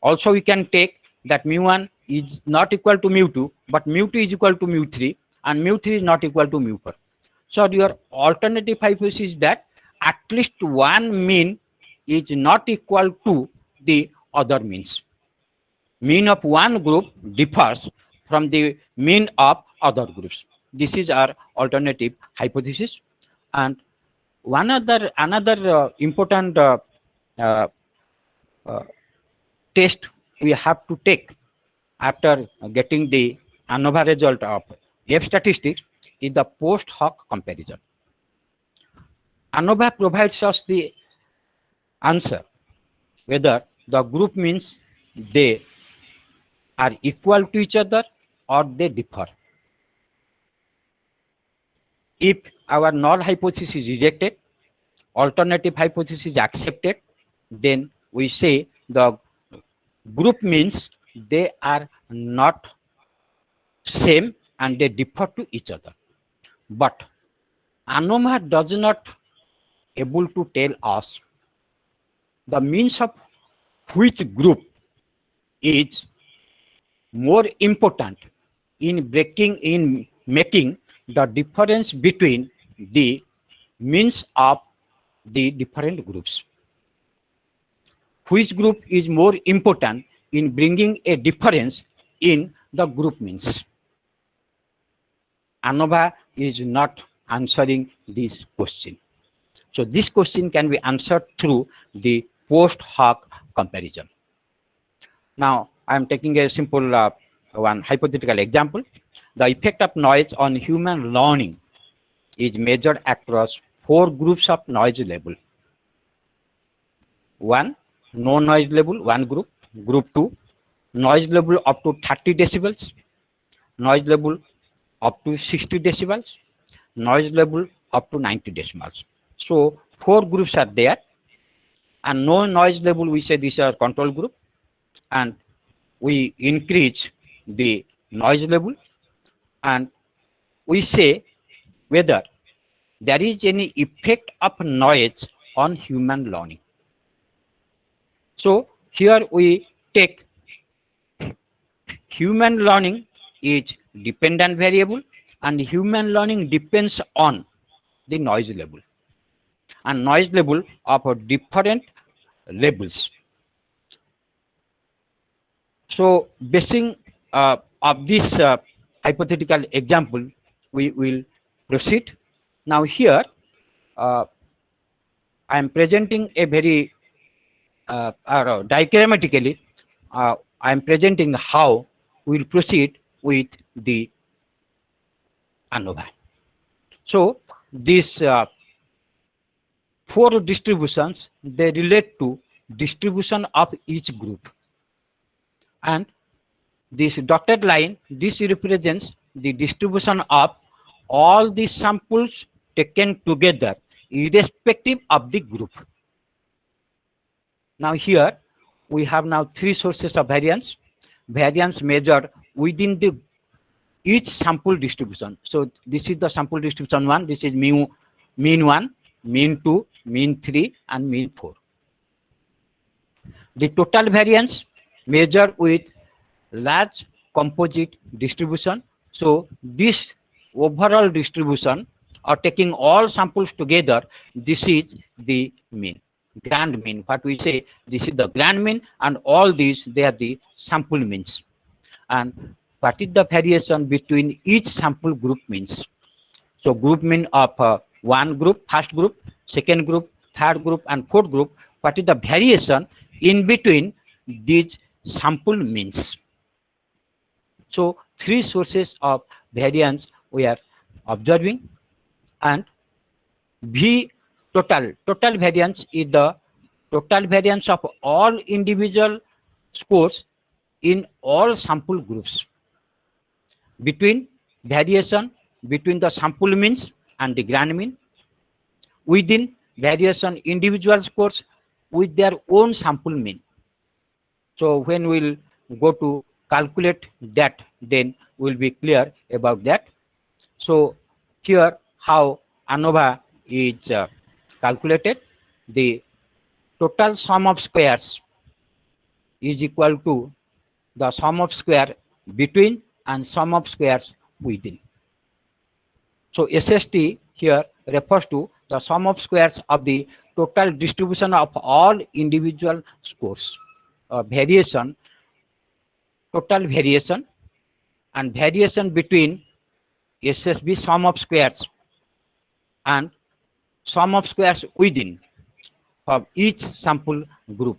Also we can take that mu1 is not equal to mu2, but mu2 is equal to mu3, and mu3 is not equal to mu4. So your alternative hypothesis is that at least one mean is not equal to the other means. Mean of one group differs from the mean of other groups. This is our alternative hypothesis. And another important test we have to take after getting the ANOVA result of F statistics is the post hoc comparison. ANOVA provides us the answer whether the group means they are equal to each other or they differ. If our null hypothesis is rejected, alternative hypothesis is accepted, then we say the group means they are not same and they differ to each other. But ANOVA does not able to tell us the means of which group is more important in making the difference between the means of the different groups. Which group is more important in bringing a difference in the group means? ANOVA is not answering this question. So this question can be answered through the post hoc comparison. Now I am taking a simple one hypothetical example. The effect of noise on human learning is measured across 4 groups of noise level. 1, no noise level, 1 group. Group 2, noise level up to 30 decibels. Noise level up to 60 decibels. Noise level up to 90 decibels. So 4 groups are there, and no noise level, we say these are control group, and we increase the noise level, and we say whether there is any effect of noise on human learning. So here we take human learning is dependent variable, and human learning depends on the noise level, and noise level of different levels. So basing of this hypothetical example, we will proceed. Now here I am presenting a very diagrammatically I am presenting how we will proceed with the ANOVA. So this 4 distributions, they relate to distribution of each group. And this dotted line, this represents the distribution of all the samples taken together, irrespective of the group. Now here, we have now 3 sources of variance. Variance measured within the each sample distribution. So this is the sample distribution 1, this is mean 1, mean 2, mean 3, and mean 4. The total variance measured with large composite distribution. So this overall distribution, or taking all samples together, this is the mean, grand mean. What we say, this is the grand mean, and all these, they are the sample means. And what is the variation between each sample group means? So group mean of one group, first group, second group, third group, and fourth group. What is the variation in between these sample means? So 3 sources of variance we are observing, and V total variance is the total variance of all individual scores in all sample groups, between variation between the sample means and the grand mean, within variation individual scores with their own sample mean. So when we'll go to calculate that, then we'll be clear about that. So here how ANOVA is calculated. The total sum of squares is equal to the sum of square between and sum of squares within. So SST here refers to the sum of squares of the total distribution of all individual scores. Variation, total variation, and variation between SSB sum of squares and sum of squares within of each sample group.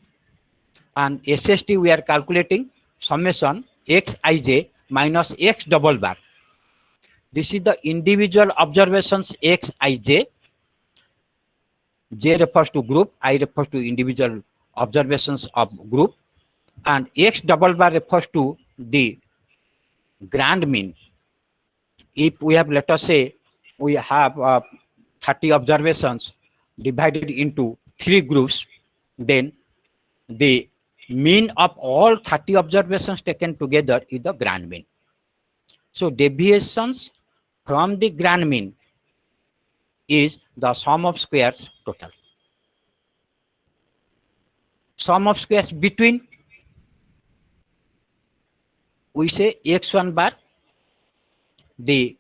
And SST we are calculating summation xij minus x double bar. This is the individual observations xij. J refers to group, I refers to individual observations of group, and x double bar refers to the grand mean. If we have, let us say, we have 30 observations divided into 3 groups, then the mean of all 30 observations taken together is the grand mean. So deviations from the grand mean is the sum of squares total. Sum of squares between, we say x1 bar, the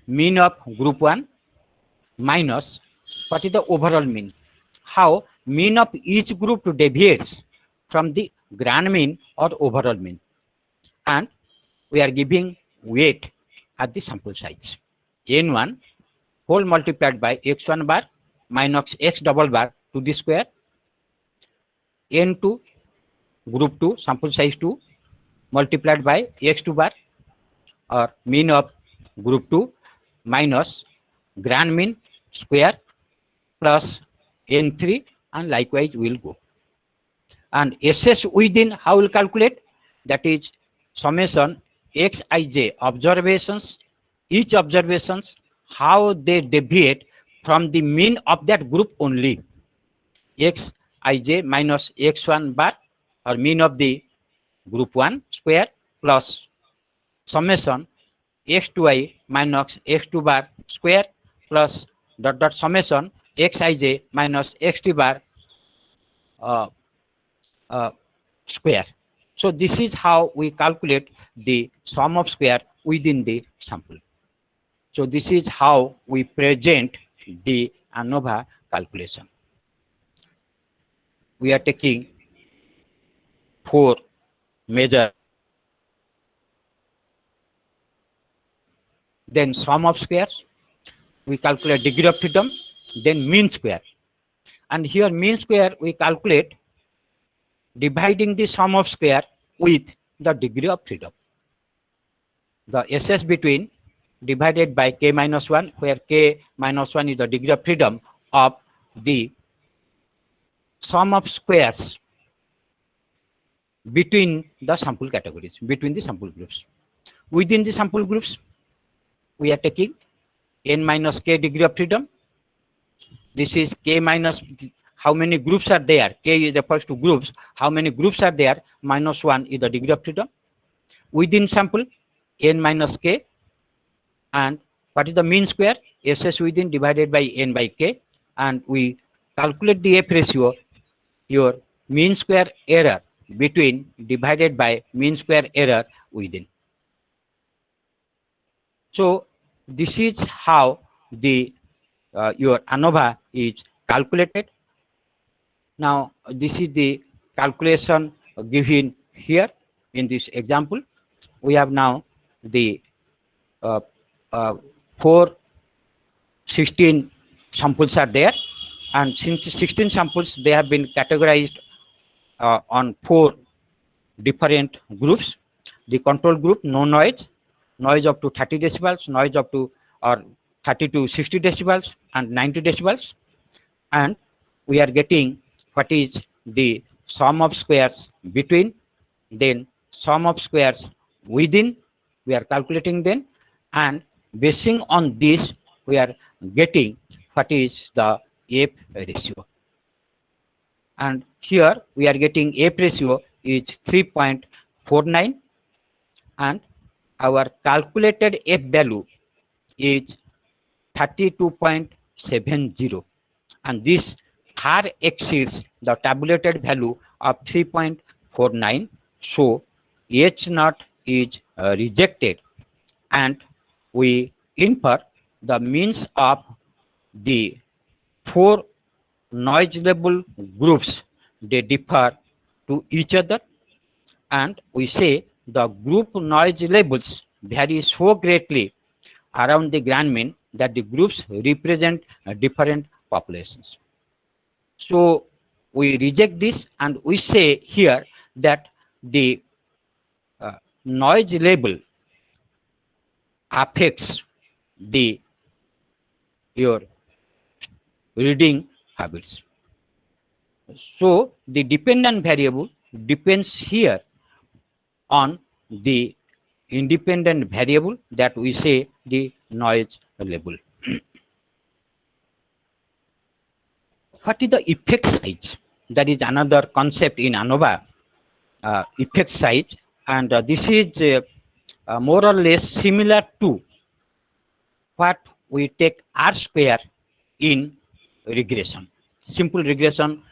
mean of group 1, minus what is the overall mean. How mean of each group deviates from the grand mean or overall mean. And we are giving weight at the sample size. N1 whole multiplied by x1 bar minus x double bar to the square. N2 group 2 sample size 2 multiplied by x2 bar, or mean of group 2 minus grand mean square plus N3, and likewise will go. And SS within, how will calculate? That is summation xij observations, each observations, how they deviate from the mean of that group only. Xij minus x1 bar, or mean of the group 1 square, plus summation x2i minus x2 bar square, plus dot summation xij minus xt bar square. So this is how we calculate the sum of square within the sample. So this is how we present the ANOVA calculation. We are taking 4 measures. Then sum of squares, we calculate degree of freedom, then mean square. And here mean square we calculate dividing the sum of square with the degree of freedom. The SS between divided by k minus 1, where k minus 1 is the degree of freedom of the sum of squares between the sample categories, between the sample groups. Within the sample groups, we are taking n minus k degree of freedom. This is k minus how many groups are there. K refers to groups. How many groups are there? Minus 1 is the degree of freedom. Within sample, n minus k. And what is the mean square? SS within divided by n by k. And we calculate the F ratio, your mean square error between divided by mean square error within. So this is how the your ANOVA is calculated. Now this is the calculation given here in this example. We have now the 416 samples are there, and since 16 samples they have been categorized on 4 different groups. The control group, no noise, noise up to 30 decibels, noise up to or 30 to 60 decibels, and 90 decibels. And we are getting what is the sum of squares between, then sum of squares within, we are calculating then, and basing on this we are getting what is the F ratio. And here we are getting F ratio is 3.49, and our calculated F value is 32.70, and this far exceeds the tabulated value of 3.49. So H naught is rejected, and we infer the means of the 4 noise level groups. They differ to each other, and we say the group noise levels vary so greatly around the grand mean that the groups represent different populations. So we reject this, and we say here that the noise level affects the your reading habits. So the dependent variable depends here on the independent variable that we say the noise level. What is the effect size? That is another concept in ANOVA, effect size, and this is more or less similar to what we take R square in regression. Simple regression,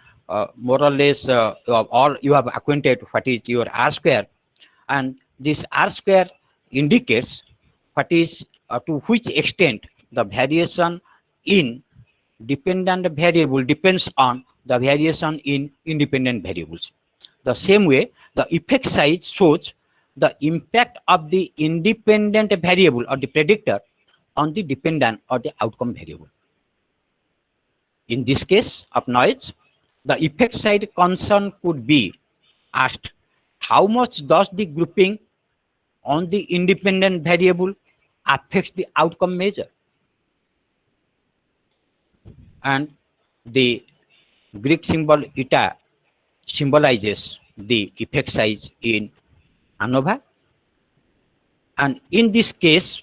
more or less all you have acquainted what is your R square, and this R square indicates what is to which extent the variation in dependent variable depends on the variation in independent variables. The same way, the effect size shows the impact of the independent variable or the predictor on the dependent or the outcome variable. In this case of noise, the effect size concern could be asked, how much does the grouping on the independent variable affects the outcome measure? And the Greek symbol eta symbolizes the effect size in ANOVA. And in this case,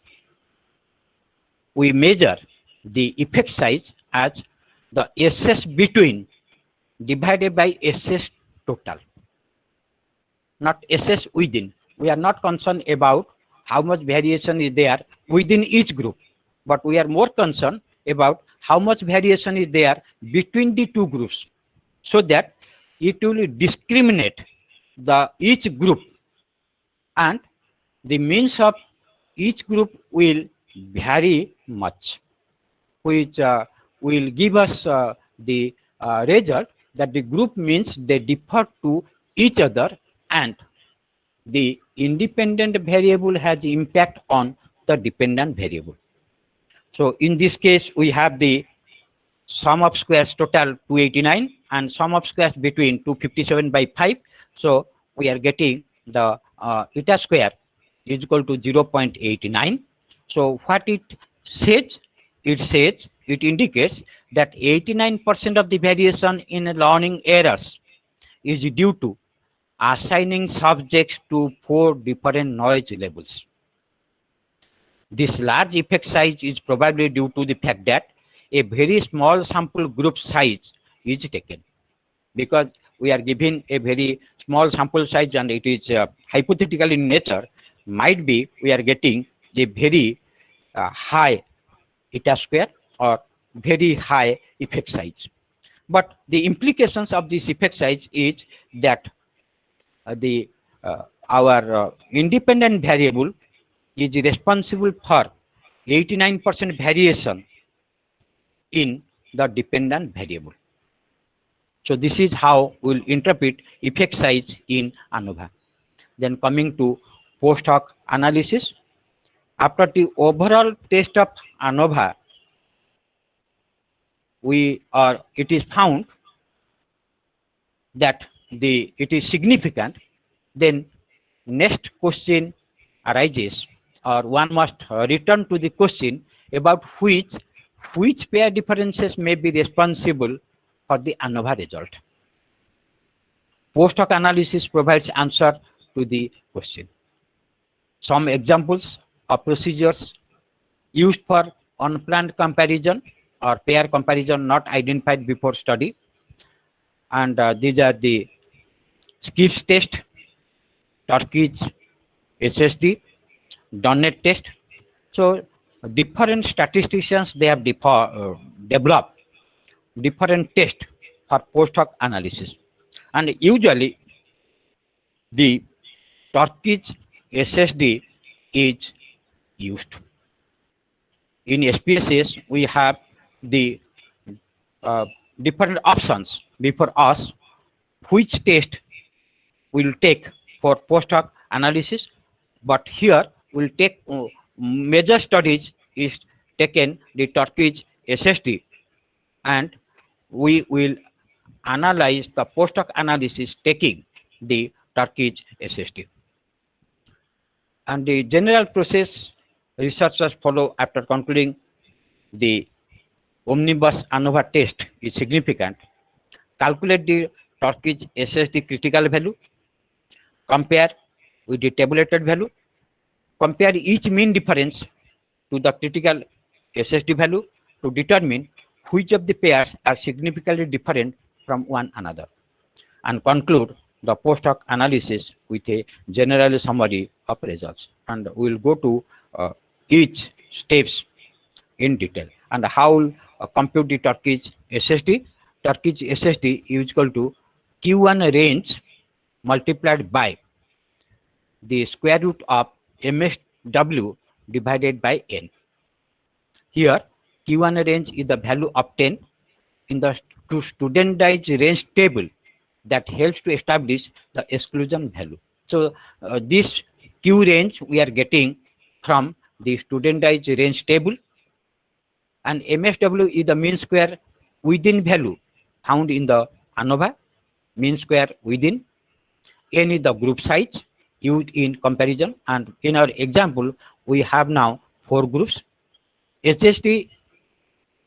we measure the effect size as the SS between divided by SS total, not SS within. We are not concerned about how much variation is there within each group, but we are more concerned about how much variation is there between the two groups, so that it will discriminate the each group, and the means of each group will vary much, which will give us the result that the group means they differ to each other, and the independent variable has impact on the dependent variable. So in this case, we have the sum of squares total 289 and sum of squares between 257 by 5. So we are getting the eta square is equal to 0.89. So what it says? It says it indicates that 89% of the variation in learning errors is due to assigning subjects to 4 different noise levels. This large effect size is probably due to the fact that a very small sample group size is taken. Because we are given a very small sample size and it is hypothetical in nature, might be we are getting a very high eta square or very high effect size. But the implications of this effect size is that our independent variable is responsible for 89% variation in the dependent variable. So this is how we'll interpret effect size in ANOVA. Then coming to post hoc analysis, after the overall test of ANOVA, it is found that it is significant. Then next question arises, or one must return to the question about which pair differences may be responsible for the ANOVA result. Post hoc analysis provides answer to the question. Some examples of procedures used for unplanned comparison or pair comparison not identified before study, and these are the Skips test, Turkish SSD, Donnet test. So different statisticians, they have developed different tests for post hoc analysis, and usually the Turkish SSD is used. In SPSS, we have the different options before us which test will take for post hoc analysis, but here we'll take major studies is taken the Turkish SSD, and we will analyze the post hoc analysis taking the Turkish SSD. And the general process researchers follow after concluding the omnibus ANOVA test is significant. Calculate the Turkish SSD critical value, compare with the tabulated value, compare each mean difference to the critical SSD value to determine which of the pairs are significantly different from one another, and conclude the post hoc analysis with a general summary of results. And we will go to each steps in detail and how compute the Turkish SSD. Turkish SSD is equal to Q1 range multiplied by the square root of MSW divided by N. Here Q1 range is the value of 10 in the studentized range table that helps to establish the exclusion value. So this Q range we are getting from the studentized range table, and MSW is the mean square within value found in the ANOVA, mean square within. N is the group size used in comparison, and in our example we have now 4 groups. SSD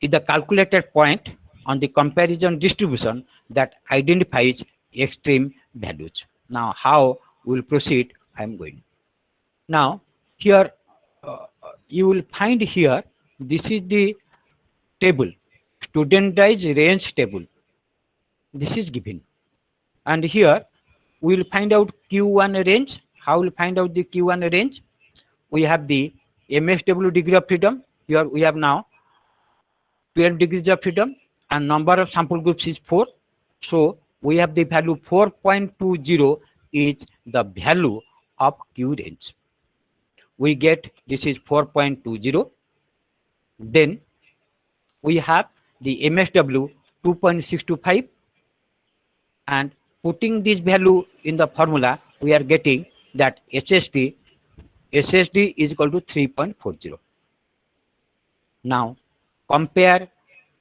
is the calculated point on the comparison distribution that identifies extreme values. Now how we will proceed, I am going. Now here you will find here, this is the table, studentized range table. This is given, and here we will find out Q1 range. How will find out the Q1 range? We have the MSW degree of freedom. Here we have now 12 degrees of freedom, and number of sample groups is 4. So we have the value 4.20 is the value of Q range. We get this is 4.20. Then we have the MSW 2.625, and putting this value in the formula, we are getting that SSD is equal to 3.40. Now compare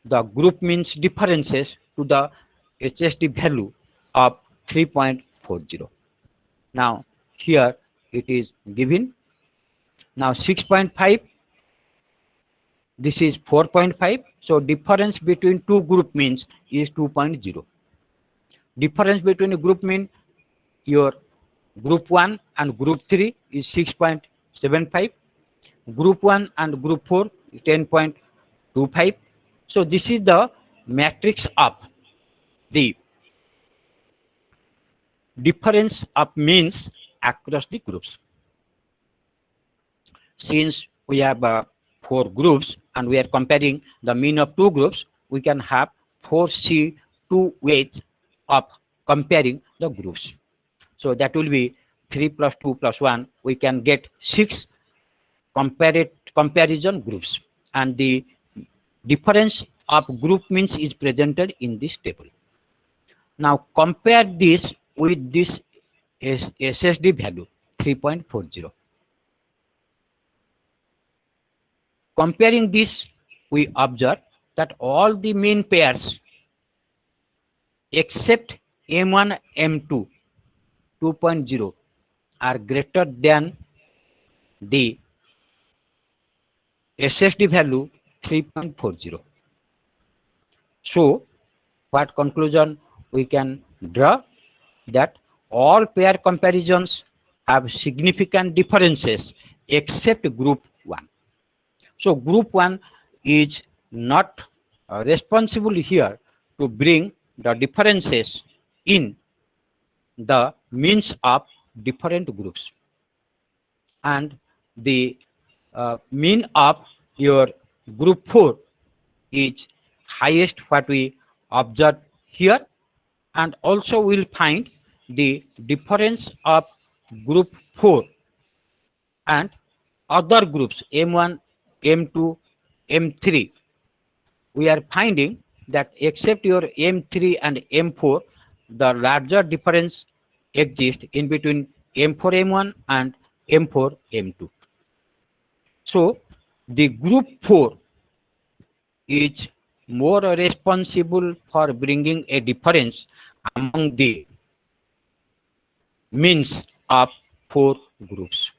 the group means differences to the SSD value of 3.40. Now here it is given. Now 6.5 This is 4.5. So difference between two group means is 2.0. Difference between a group mean your group 1 and group 3 is 6.75. Group 1 and group 4 is 10.25. So this is the matrix of the difference of means across the groups. Since we have 4 groups and we are comparing the mean of 2 groups, we can have 4C2 ways of comparing the groups. So that will be 3 plus 2 plus 1. We can get 6 comparison groups, and the difference of group means is presented in this table. Now compare this with this SSD value 3.40. Comparing this, we observe that all the mean pairs except M1, M2, 2.0 are greater than the SSD value 3.40. So, what conclusion we can draw? That all pair comparisons have significant differences except group 1. So group 1 is not responsible here to bring the differences in the means of different groups. And the mean of your group 4 is highest what we observe here, and also we'll find the difference of group 4 and other groups M1, M2, M3. We are finding that except your M3 and M4, the larger difference exists in between M4, M1 and M4, M2. So the group 4 is more responsible for bringing a difference among the means of 4 groups.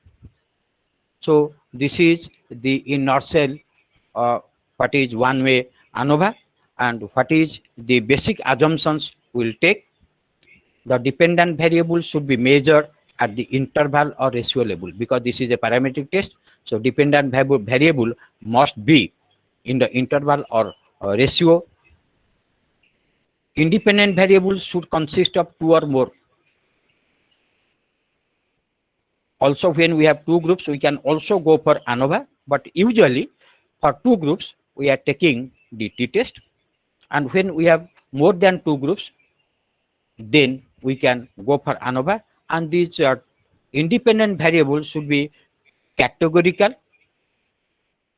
So this is the in nutshell what is one-way ANOVA and what is the basic assumptions we'll take. The dependent variable should be measured at the interval or ratio level because this is a parametric test. So dependent variable must be in the interval or ratio. Independent variables should consist of 2 or more. Also, when we have 2 groups, we can also go for ANOVA, but usually for 2 groups, we are taking the t-test. And when we have more than 2 groups, then we can go for ANOVA. And these independent variables should be categorical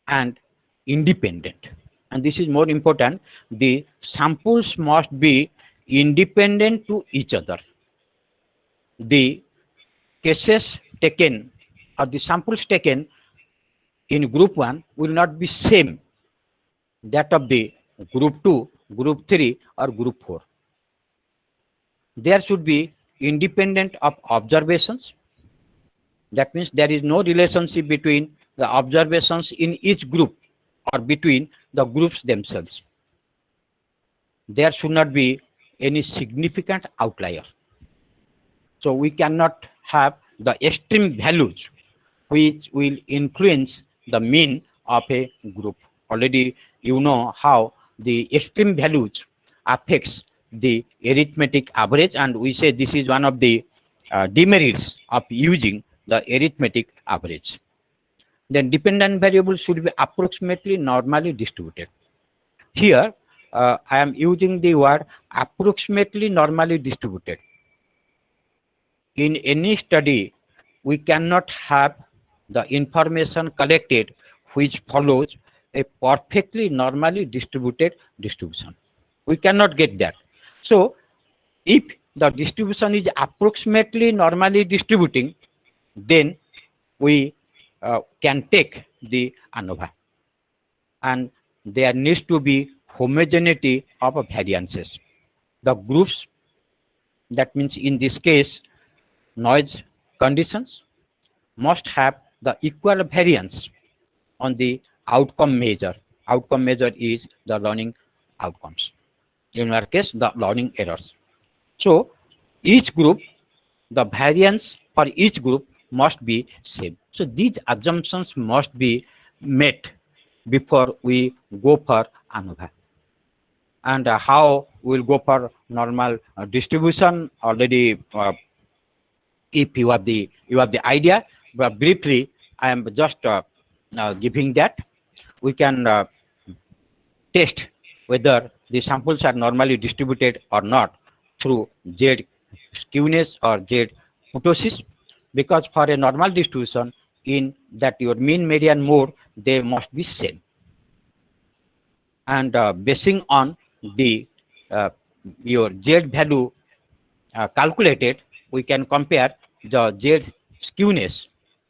and independent. And this is more important. The samples must be independent to each other. The cases taken or the samples taken in group 1 will not be same that of the group 2, group 3 or group 4. There should be independent of observations. That means there is no relationship between the observations in each group or between the groups themselves. There should not be any significant outlier. So we cannot have the extreme values which will influence the mean of a group. Already you know how the extreme values affects the arithmetic average, and we say this is one of the demerits of using the arithmetic average. Then dependent variables should be approximately normally distributed. Here I am using the word approximately normally distributed. In any study, we cannot have the information collected which follows a perfectly normally distributed distribution. We cannot get that. So if the distribution is approximately normally distributing, then we can take the ANOVA. And there needs to be homogeneity of variances. The groups, that means in this case, noise conditions, must have the equal variance on the outcome measure outcome measure is the learning outcomes. In our case, the learning errors. So each group, the variance for each group must be same. So these assumptions must be met before we go for ANOVA. And how we'll go for normal distribution already. If you have the idea, but briefly I am just giving that. We can test whether the samples are normally distributed or not through Z skewness or Z kurtosis, because for a normal distribution in that your mean, median, mode, they must be same. And basing on the your Z value calculated, we can compare the Z skewness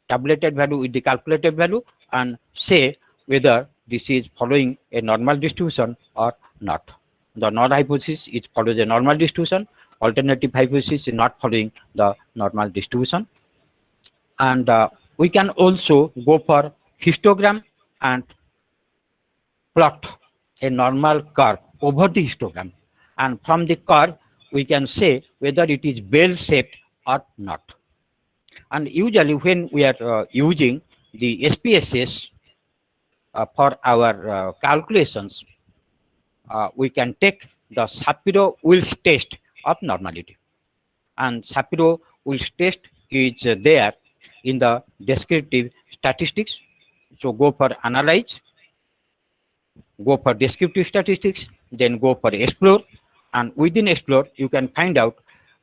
tabulated value with the calculated value and say whether this is following a normal distribution or not. The null hypothesis is follows a normal distribution. Alternative hypothesis is not following the normal distribution. And we can also go for histogram and plot a normal curve over the histogram. And from the curve, we can say whether it is bell-shaped or not. And usually when we are using the SPSS for our calculations, we can take the Shapiro-Wilks test of normality. And Shapiro-Wilks test is there in the descriptive statistics. So go for analyze, go for descriptive statistics, then go for explore, and within explore you can find out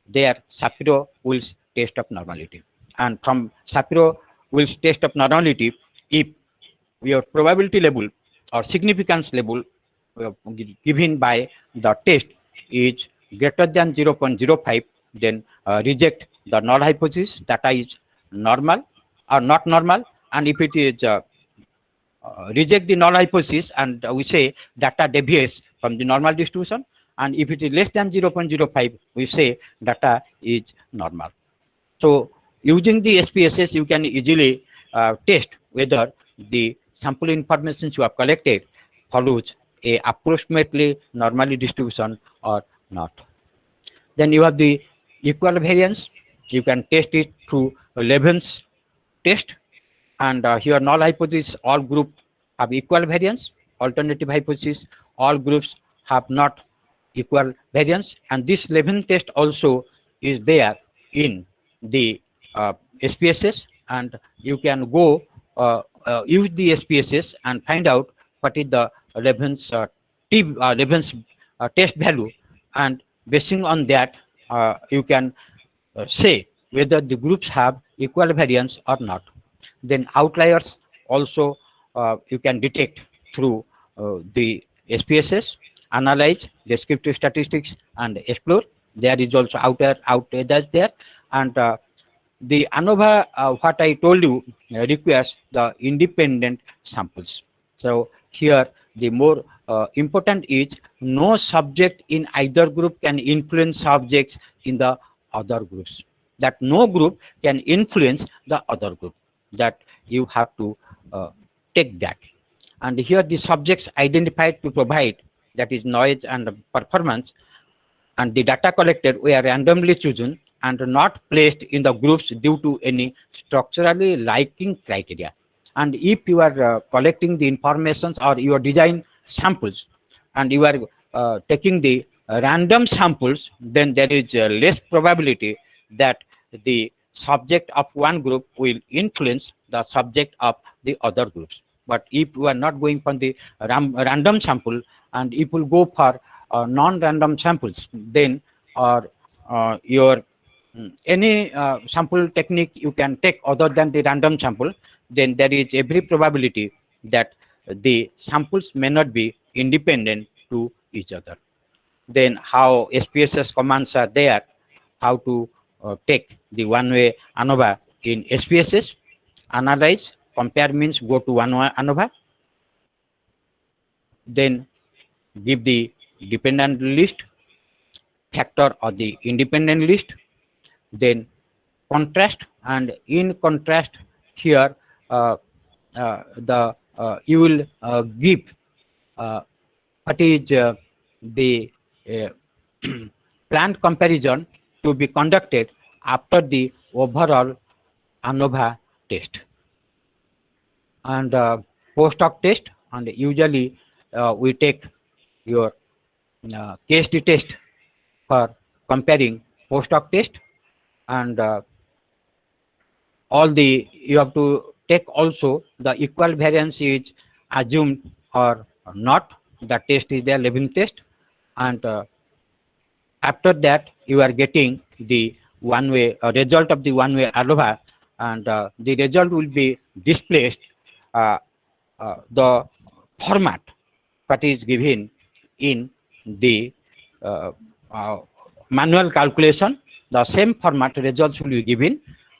their Shapiro-Wilks test of normality. And from Shapiro-Wilks test of normality, if your probability level or significance level given by the test is greater than 0.05, then reject the null hypothesis, data is normal or not normal. And if it is reject the null hypothesis and we say data deviates from the normal distribution, and if it is less than 0.05, we say data is normal. So using the SPSS, you can easily test whether the sample information you have collected follows a approximately normally distribution or not. Then you have the equal variance. You can test it through Leven's test, and here null hypothesis, all groups have equal variance. Alternative hypothesis, all groups have not equal variance. And this Levin test also is there in the SPSS, and you can go use the SPSS and find out what is the Levin's test value, and basing on that you can say whether the groups have equal variance or not. Then outliers also you can detect through the SPSS, analyze, descriptive statistics, and explore. There is also outliers there. And the ANOVA, what I told you, requires the independent samples. So here the more important is no subject in either group can influence subjects in the other groups. That no group can influence the other group. That you have to take that. And here the subjects identified to provide, that is noise and performance, and the data collected were randomly chosen and not placed in the groups due to any structurally liking criteria. And if you are collecting the informations or your design samples and you are taking the random samples, then there is less probability that the subject of one group will influence the subject of the other groups. But if you are not going for the random sample and if you go for non-random samples, then your any sample technique you can take other than the random sample, then there is every probability that the samples may not be independent to each other. Then how SPSS commands are there, how to take the one-way ANOVA in SPSS, analyze, compare means go to one-way ANOVA, then give the dependent list, factor or the independent list, then contrast, and in contrast here you will give what is the planned comparison to be conducted after the overall ANOVA test and post hoc test, and usually we take your KST test for comparing post hoc test, and you have to take also the equal variance is assumed or not. The test is the living test, and after that you are getting the one-way result of the one-way ANOVA, and the result will be displayed the format that is given in the manual calculation. The same format results will be given,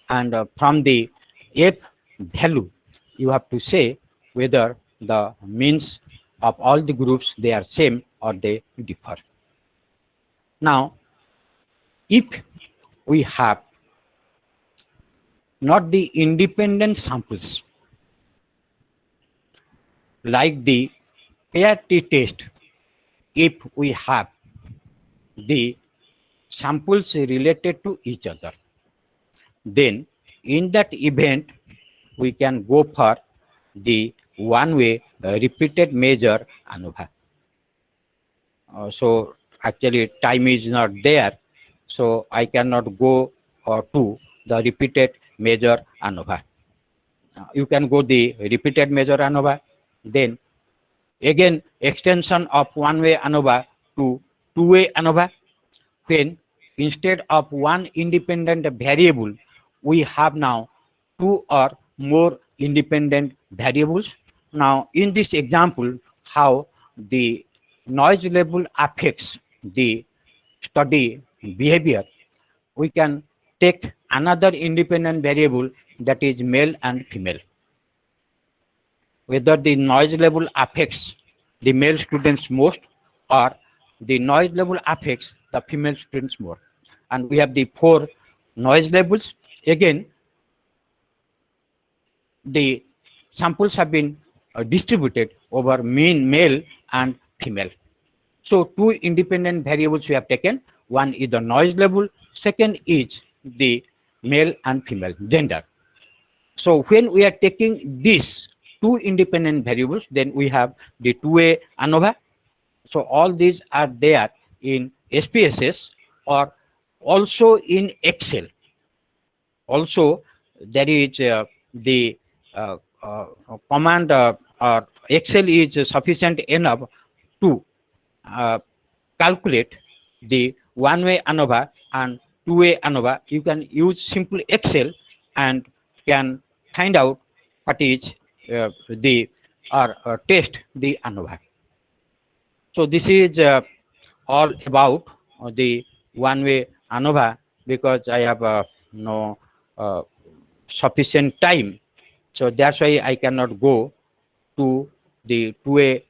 and from the F value you have to say whether the means of all the groups they are same or they differ. Now, if we have not the independent samples like the pair t-test, if we have the samples related to each other, then in that event we can go for the one-way repeated measure ANOVA. So actually time is not there, so I cannot go to the repeated measure ANOVA. You can go the repeated measure ANOVA, then again extension of one-way ANOVA to two-way ANOVA, when instead of one independent variable we have now two or more independent variables. Now in this example, how the noise level affects the study behavior, we can take another independent variable, that is male and female. Whether the noise level affects the male students most or the noise level affects the female students more. And we have the 4 noise levels. Again, the samples have been distributed over mean male and female. So 2 independent variables we have taken. One is the noise level, second is the male and female gender. So when we are taking these 2 independent variables, then we have the two-way ANOVA. So all these are there in SPSS or also in Excel. Also there is the command or Excel is sufficient enough to calculate the one-way ANOVA and two-way ANOVA. You can use simple Excel and can find out what is the test the ANOVA. So this is all about the one-way ANOVA, because I have no sufficient time. So that's why I cannot go to the two-way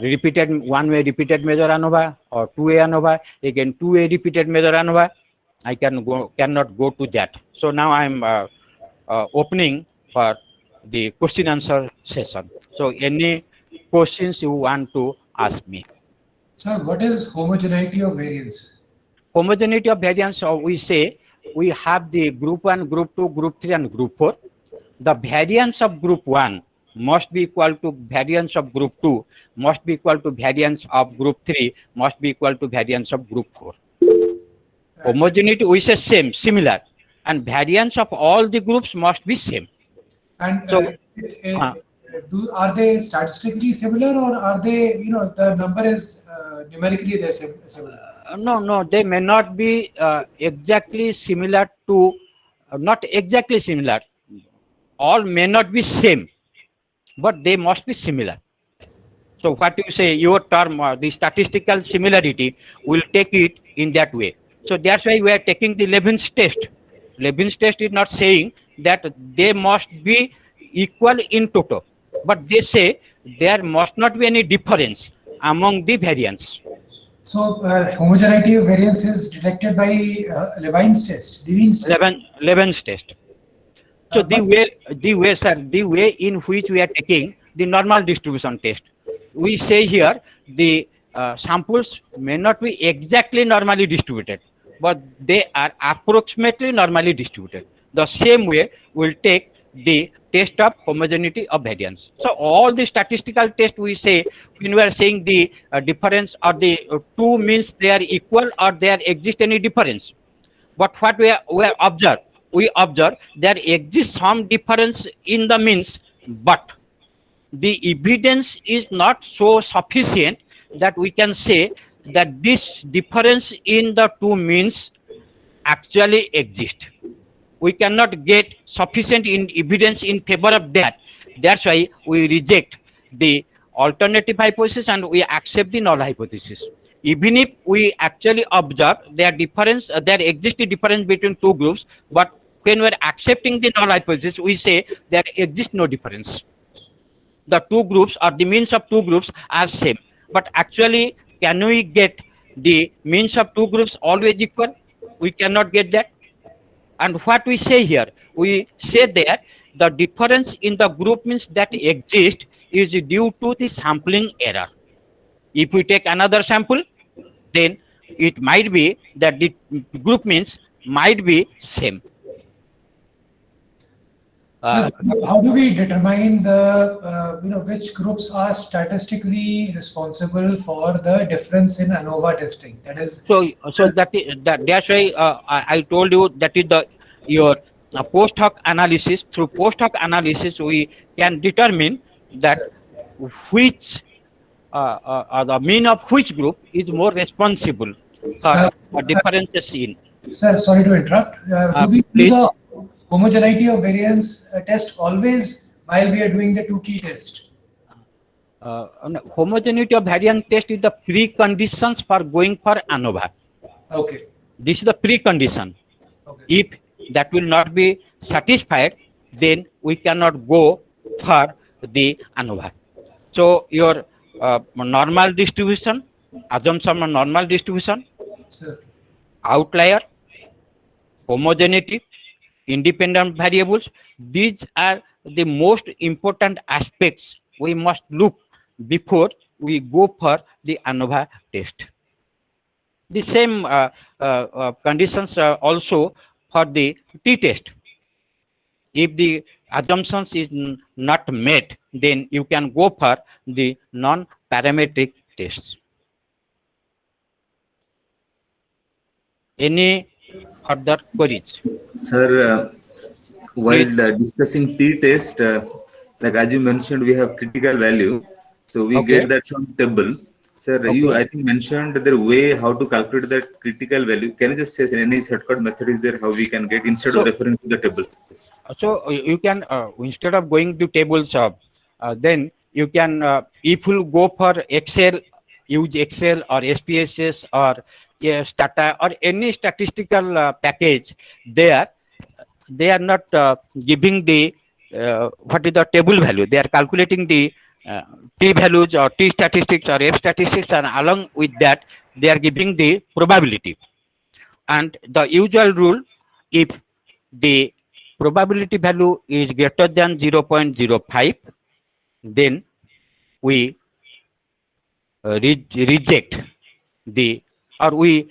repeated one-way repeated measure ANOVA or two-way ANOVA. Again, two-way repeated measure ANOVA, I cannot go to that. So now I'm opening for the question answer session. So any questions you want to ask me? Sir, what is homogeneity of variance? Homogeneity of variance, we say we have the group 1, group 2, group 3 and group 4. The variance of group 1 must be equal to variance of group 2, must be equal to variance of group 3, must be equal to variance of group 4. Homogeneity, we say same, similar, and variance of all the groups must be same. And So, are they statistically similar, or are they, the number is numerically they're similar? No, they may not be exactly similar to, not exactly similar. All may not be same, but they must be similar. So what you say, your term, the statistical similarity, will take it in that way. So that's why we are taking the Levin's test. Levin's test is not saying that they must be equal in total, but they say there must not be any difference among the variance. So homogeneity of variance is detected by Levin's test. Levin's test. So the way in which we are taking the normal distribution test, we say here the samples may not be exactly normally distributed, but they are approximately normally distributed. The same way we'll take the test of homogeneity of variance. So all the statistical test we say when we are saying the difference or the two means they are equal or there exist any difference. But what we observe there exists some difference in the means, but the evidence is not so sufficient that we can say that this difference in the two means actually exist. We cannot get sufficient evidence in favor of that. That's why we reject the alternative hypothesis and we accept the null hypothesis. Even if we actually observe there exists a difference between two groups, but when we're accepting the null hypothesis, we say there exists no difference. The two groups or the means of two groups are same. But actually, can we get the means of two groups always equal? We cannot get that. And what we say here, we say that the difference in the group means that exist is due to the sampling error. If we take another sample, then it might be that the group means might be same. So how do we determine the which groups are statistically responsible for the difference in ANOVA testing? That is, That's why I told you that is your post hoc analysis. Through post hoc analysis, we can determine that which the mean of which group is more responsible for differences in. sir, sorry to interrupt. Do we do Please. the homogeneity of variance test always while we are doing the two key test? Homogeneity of variance test is the preconditions for going for ANOVA. Okay. This is the precondition. Okay. If that will not be satisfied, then we cannot go for the ANOVA. So your normal distribution, assumption of normal distribution, Sir. outlier, homogeneity, independent variables, these are the most important aspects we must look before we go for the ANOVA test. The same conditions also for the t-test. If the assumptions is not met, then you can go for the non-parametric tests. Any further queries? Sir, while discussing t-test, like as you mentioned, we have critical value. So we Okay. get that from table. Sir, Okay. you I think mentioned the way how to calculate that critical value. Can you just say any shortcut method is there how we can get instead of referring to the table? So you can instead of going to tables, then you can if you go for Excel, use Excel or SPSS or Stata or any statistical package. There they are not giving the what is the table value. They are calculating the t values or t statistics or f statistics, and along with that they are giving the probability. And the usual rule, if the probability value is greater than 0.05, then we reject the, or we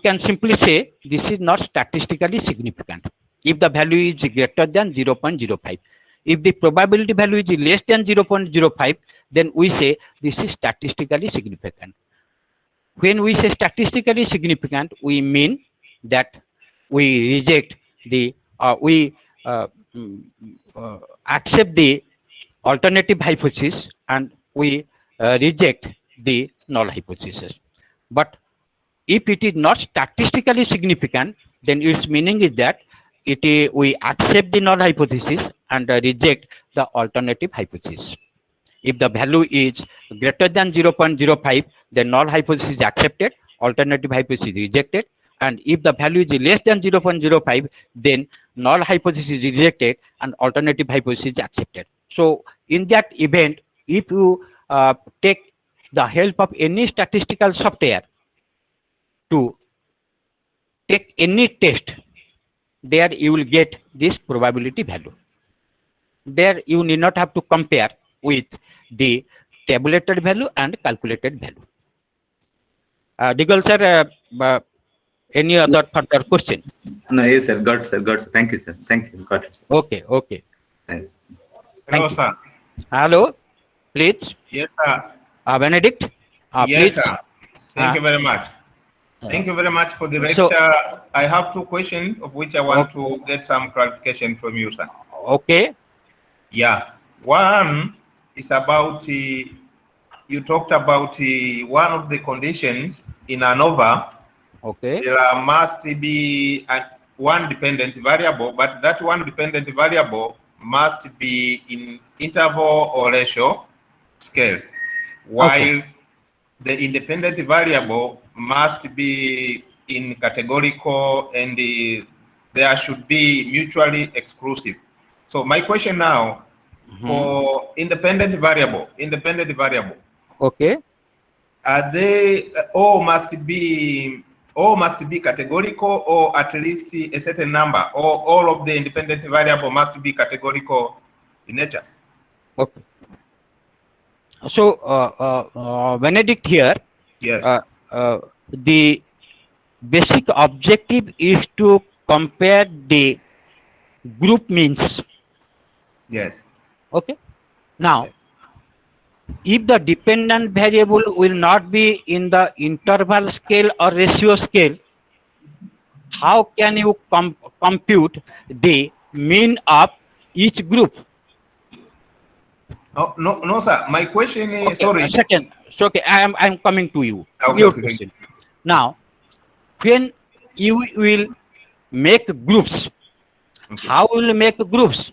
can simply say this is not statistically significant. If the value is greater than 0.05, if the probability value is less than 0.05, then we say this is statistically significant. When we say statistically significant, we mean that we reject the accept the alternative hypothesis and we reject the null hypothesis. But if it is not statistically significant, then its meaning is that we accept the null hypothesis and reject the alternative hypothesis. If the value is greater than 0.05, then null hypothesis is accepted, alternative hypothesis is rejected. And if the value is less than 0.05, then null hypothesis is rejected and alternative hypothesis is accepted. So in that event, if you take the help of any statistical software to take any test, there you will get this probability value. There you need not have to compare with the tabulated value and calculated value. Diggle sir, any other further question? No, yes, sir. Got it, sir. Got it. Thank you, sir. Thank you. Got it, sir. Okay, okay. Thanks. Hello, you. sir. Hello, please. Yes, sir. Benedict, Yes, please. sir. Thank you very much. Thank you very much for the lecture. So- I have two questions of which I want to get some clarification from you, sir. Okay, Yeah. One is about, you talked about one of the conditions in ANOVA. okay, There must be one dependent variable, but that one dependent variable must be in interval or ratio scale, while the independent variable must be in categorical, and there should be mutually exclusive. So my question now, for independent variable, okay. are they all must be categorical, or at least a certain number, or all of the independent variable must be categorical in nature? Okay. So, Benedict here, Yes. the basic objective is to compare the group means. Yes. Okay. Now, if the dependent variable will not be in the interval scale or ratio scale, how can you compute the mean of each group? Oh, no, sir. My question is, Okay, sorry. a second. So, okay, I'm coming to you. Okay, Your okay. question. Now, when you will make groups, Okay. how will you make groups?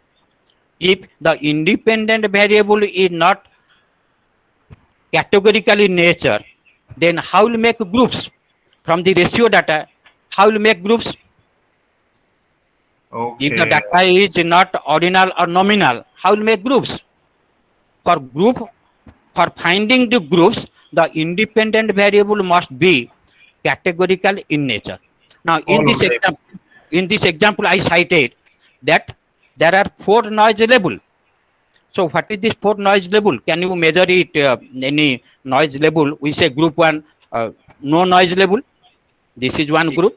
If the independent variable is not categorical in nature, then how will you make groups? From the ratio data, how will you make groups? Okay. If the data is not ordinal or nominal, how will you make groups? For finding the groups, the independent variable must be categorical in nature. Now, All of them. in this example, I cited that there are 4 noise level. So, what is this 4 noise level? Can you measure it? Any noise level? We say group 1, no noise level. This is one group.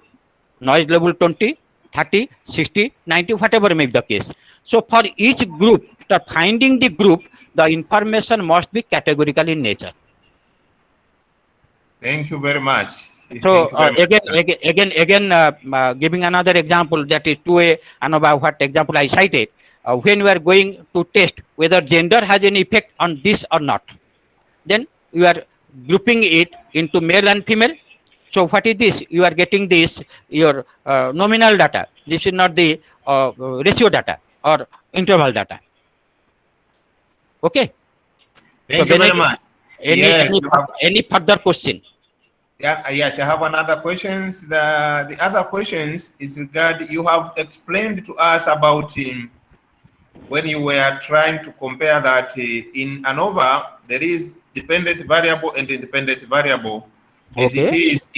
Noise level 20, 30, 60, 90, whatever may be the case. So, for each group, after finding the group, the information must be categorical in nature. Thank you very much. So, Thank you very much, sir. again, giving another example, that is 2A ANOVA, what example I cited. When we are going to test whether gender has any effect on this or not, then you are grouping it into male and female. So, what is this? You are getting this, your nominal data. This is not the ratio data or interval data. Okay. Thank you very Benedict, much. Yes, you have. any further question? Yeah, yes, I have another questions. The other questions is regard, you have explained to us about when you were trying to compare that in ANOVA, there is dependent variable and independent variable as it is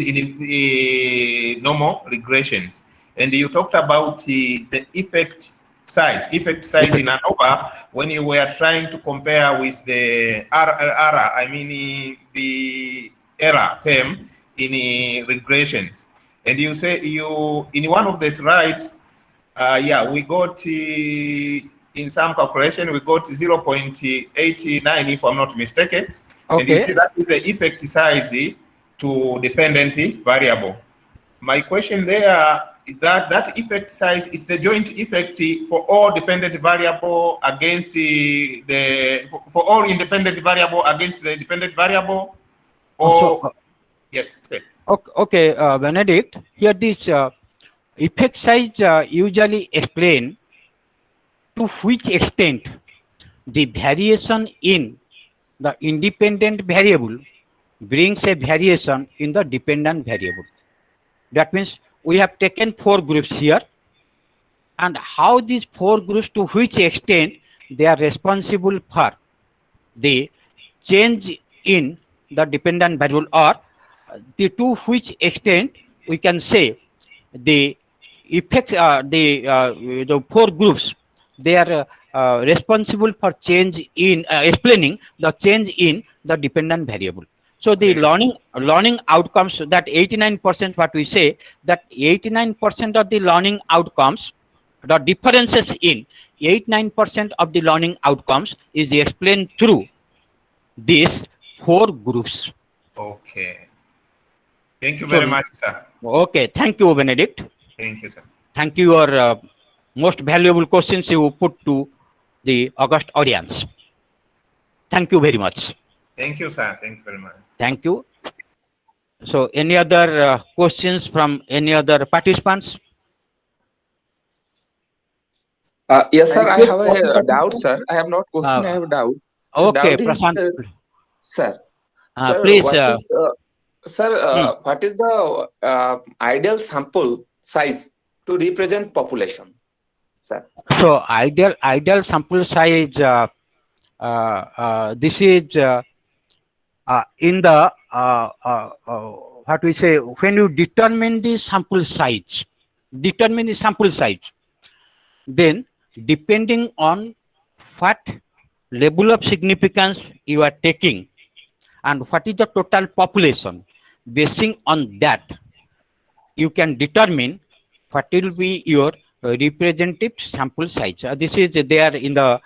in normal regressions. And you talked about the effect size in ANOVA when you were trying to compare with the the error term in regressions. And you say in one of the slides, we got in some calculation, we got 0.89 if I'm not mistaken. And you see that is the effect size to dependent variable. My question there is that effect size is the joint effect for all dependent variable against for all independent variable against the dependent variable, or yes. Okay, Benedict, here this effect size usually explain to which extent the variation in the independent variable brings a variation in the dependent variable. That means we have taken 4 groups here, and how these 4 groups, to which extent they are responsible for the change in the dependent variable, or to which extent we can say the effects, the 4 groups, they are responsible for change in explaining the change in the dependent variable. So the learning outcomes, that 89% what we say, that 89% of the learning outcomes, the differences in 89% of the learning outcomes is explained through these 4 groups. Okay. Thank you So, very much, sir. okay, thank you, Benedict. Thank you, sir. Thank you. Your most valuable questions you put to the August audience. Thank you very much. Thank you, sir. Thank you very much. Thank you. So, any other questions from any other participants? Yes, sir. I have a doubt, sir. I have not question. I have a doubt. So Okay, doubt is, Prashant. sir. Please. What is the ideal sample size to represent population, sir? So ideal sample size. This is in the what we say, when you determine the sample size. Then depending on what level of significance you are taking and what is the total population, basing on that you can determine what will be your representative sample size. This is there in the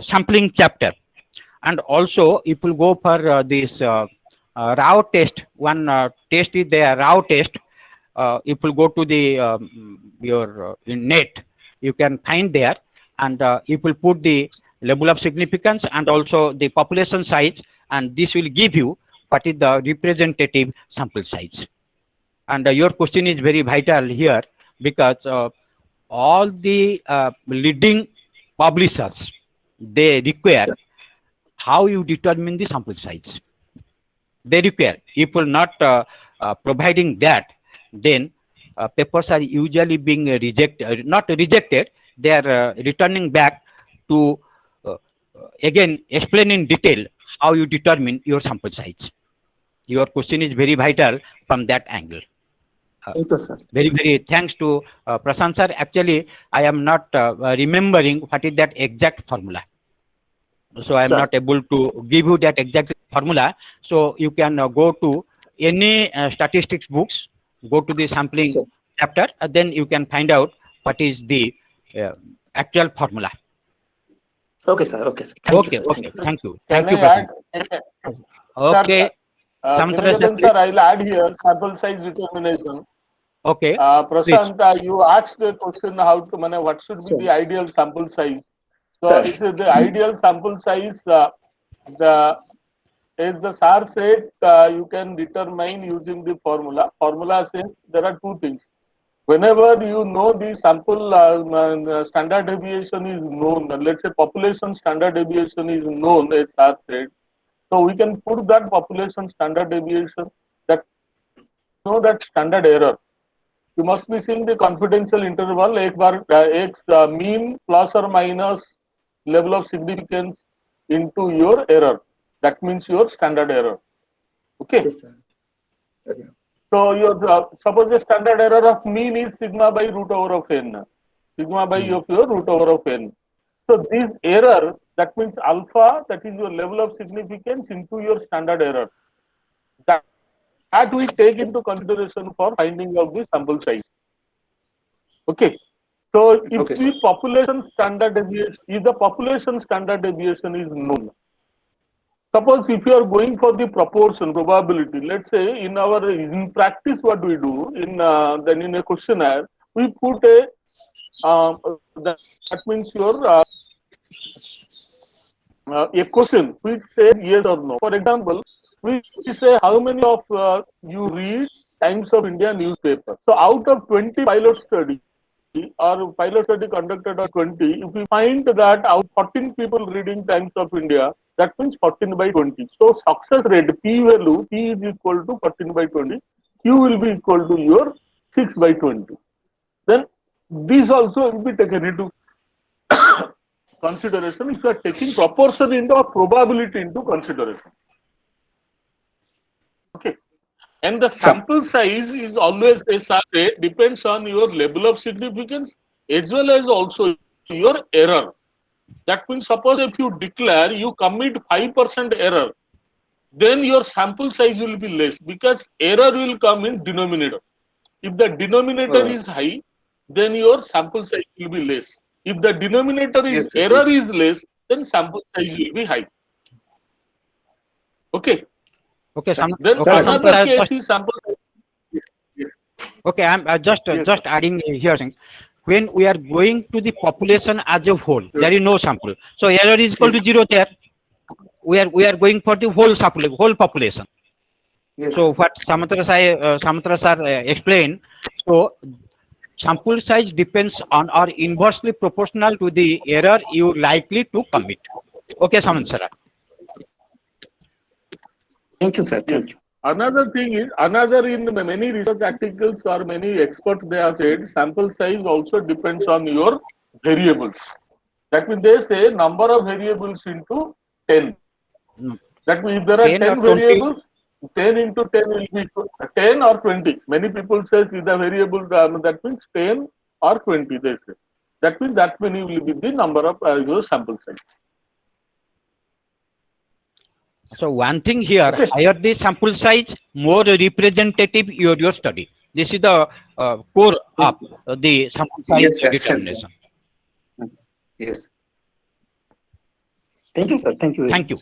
sampling chapter. And also if you go for this raw test, one test is there, raw test. If you go to the your in net, you can find there, and if you put the level of significance and also the population size, and this will give you what is the representative sample size. And your question is very vital here, because all the leading publishers, they require how you determine the sample size. They require. If you're not providing that, then papers are usually being rejected, not rejected, they are returning back to again explain in detail how you determine your sample size. Your question is very vital from that angle. Thank you, sir. Very thanks to Prashant sir. Actually, I am not remembering what is that exact formula. So I am not able to give you that exact formula. So you can go to any statistics books, go to the sampling chapter, and then you can find out what is the actual formula. Okay, sir. Okay, sir. Okay. Thank you. Thank you, Prashant. Okay. Sir, I'll add here sample size determination. Okay. Prashant, you asked the question how to what should be the ideal sample size. So it is the ideal sample size. As the SAR said, you can determine using the formula. Formula says there are 2 things. Whenever you know the sample standard deviation is known, let's say population standard deviation is known, as SAR said, so we can put that population standard deviation, that that standard error. You must be seeing the confidential interval x mean plus or minus level of significance into your error. That means your standard error. Okay. So your suppose the standard error of mean is sigma by root over of n. Sigma by of your root over of n. So this error, that means alpha, that is your level of significance into your standard error. That we take into consideration for finding of the sample size. Okay. So if the population standard deviation, if the population standard deviation is known, suppose if you are going for the proportion probability, let's say in practice what we do then in a questionnaire we put a that means your a question which says yes or no. For example, we say how many of you read Times of India newspaper. So out of 20 pilot study or pilot study conducted on 20, if we find that out 14 people reading Times of India, that means 14 by 20. So success rate P value, P is equal to 14 by 20. Q will be equal to your 6 by 20. Then this also will be taken into consideration if you are taking proportion into or probability into consideration. Okay. And the sample size is always, as I say, depends on your level of significance as well as also your error. That means suppose if you declare you commit 5% error, then your sample size will be less because error will come in denominator. If the denominator is high, then your sample size will be less. If the denominator is Yes, sir, error yes. is less, then sample size will be high. Okay. Okay, Then Sir, another case is sample size. okay, I'm just adding here things. When we are going to the population as a whole, there is no sample. So error is equal to zero there. We are going for the whole sample, whole population. Yes. So what Samantha sir explained, so sample size depends on or inversely proportional to the error you likely to commit. Okay, Samantha sir. Thank you, sir. Thank you. Another thing is, in many research articles or many experts, they have said sample size also depends on your variables. That means they say number of variables into 10. That means if there are 10 or 10 20. variables, 10 into 10 will be 10 or 20. Many people say the variable, that means 10 or 20, they say. That means that many will be the number of your sample size. So one thing here, higher the sample size, more representative your study. This is the core of the sample size Yes, yes, determination. Yes. Thank you, sir. Thank you. Thank you.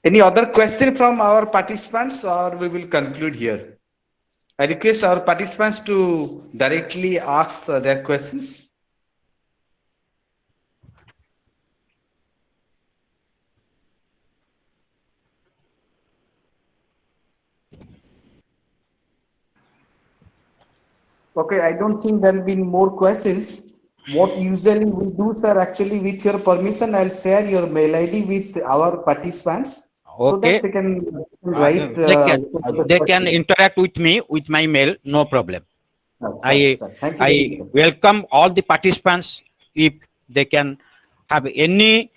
Any other question from our participants, or we will conclude here? I request our participants to directly ask their questions. Okay, I don't think there will be more questions. What usually we do, sir, actually with your permission, I'll share your mail ID with our participants. So Okay. that they can write. They can interact with me with my mail, no problem. Okay, sir. Thank you very I much. welcome all the participants if they can have any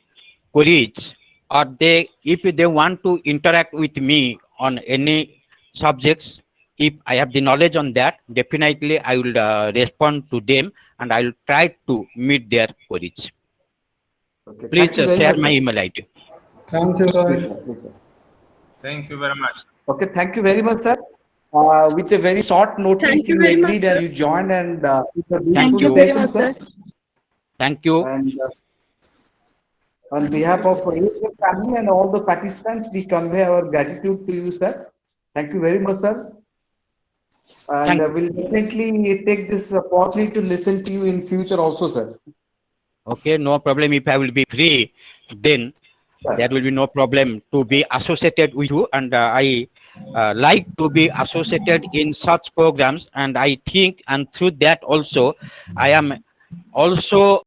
queries or if they want to interact with me on any subjects. If I have the knowledge on that, definitely I will respond to them and I will try to meet their queries. Okay, Please thank you very share much, my sir. email ID. Thank you, sir. Yes, sir. Thank you very much. Okay, thank you very much, sir. With a very short notice, Thank you you very much, agreed sir. and you joined, and it's a Thank beautiful you. very session, much, sir. sir. Thank you. And on behalf of your family and all the participants, we convey our gratitude to you, sir. Thank you very much, sir. And Thank you. we'll definitely take this opportunity to listen to you in future also, sir. Okay, no problem. If I will be free, then there will be no problem to be associated with you. And I like to be associated in such programs. And I think, and through that also, I am also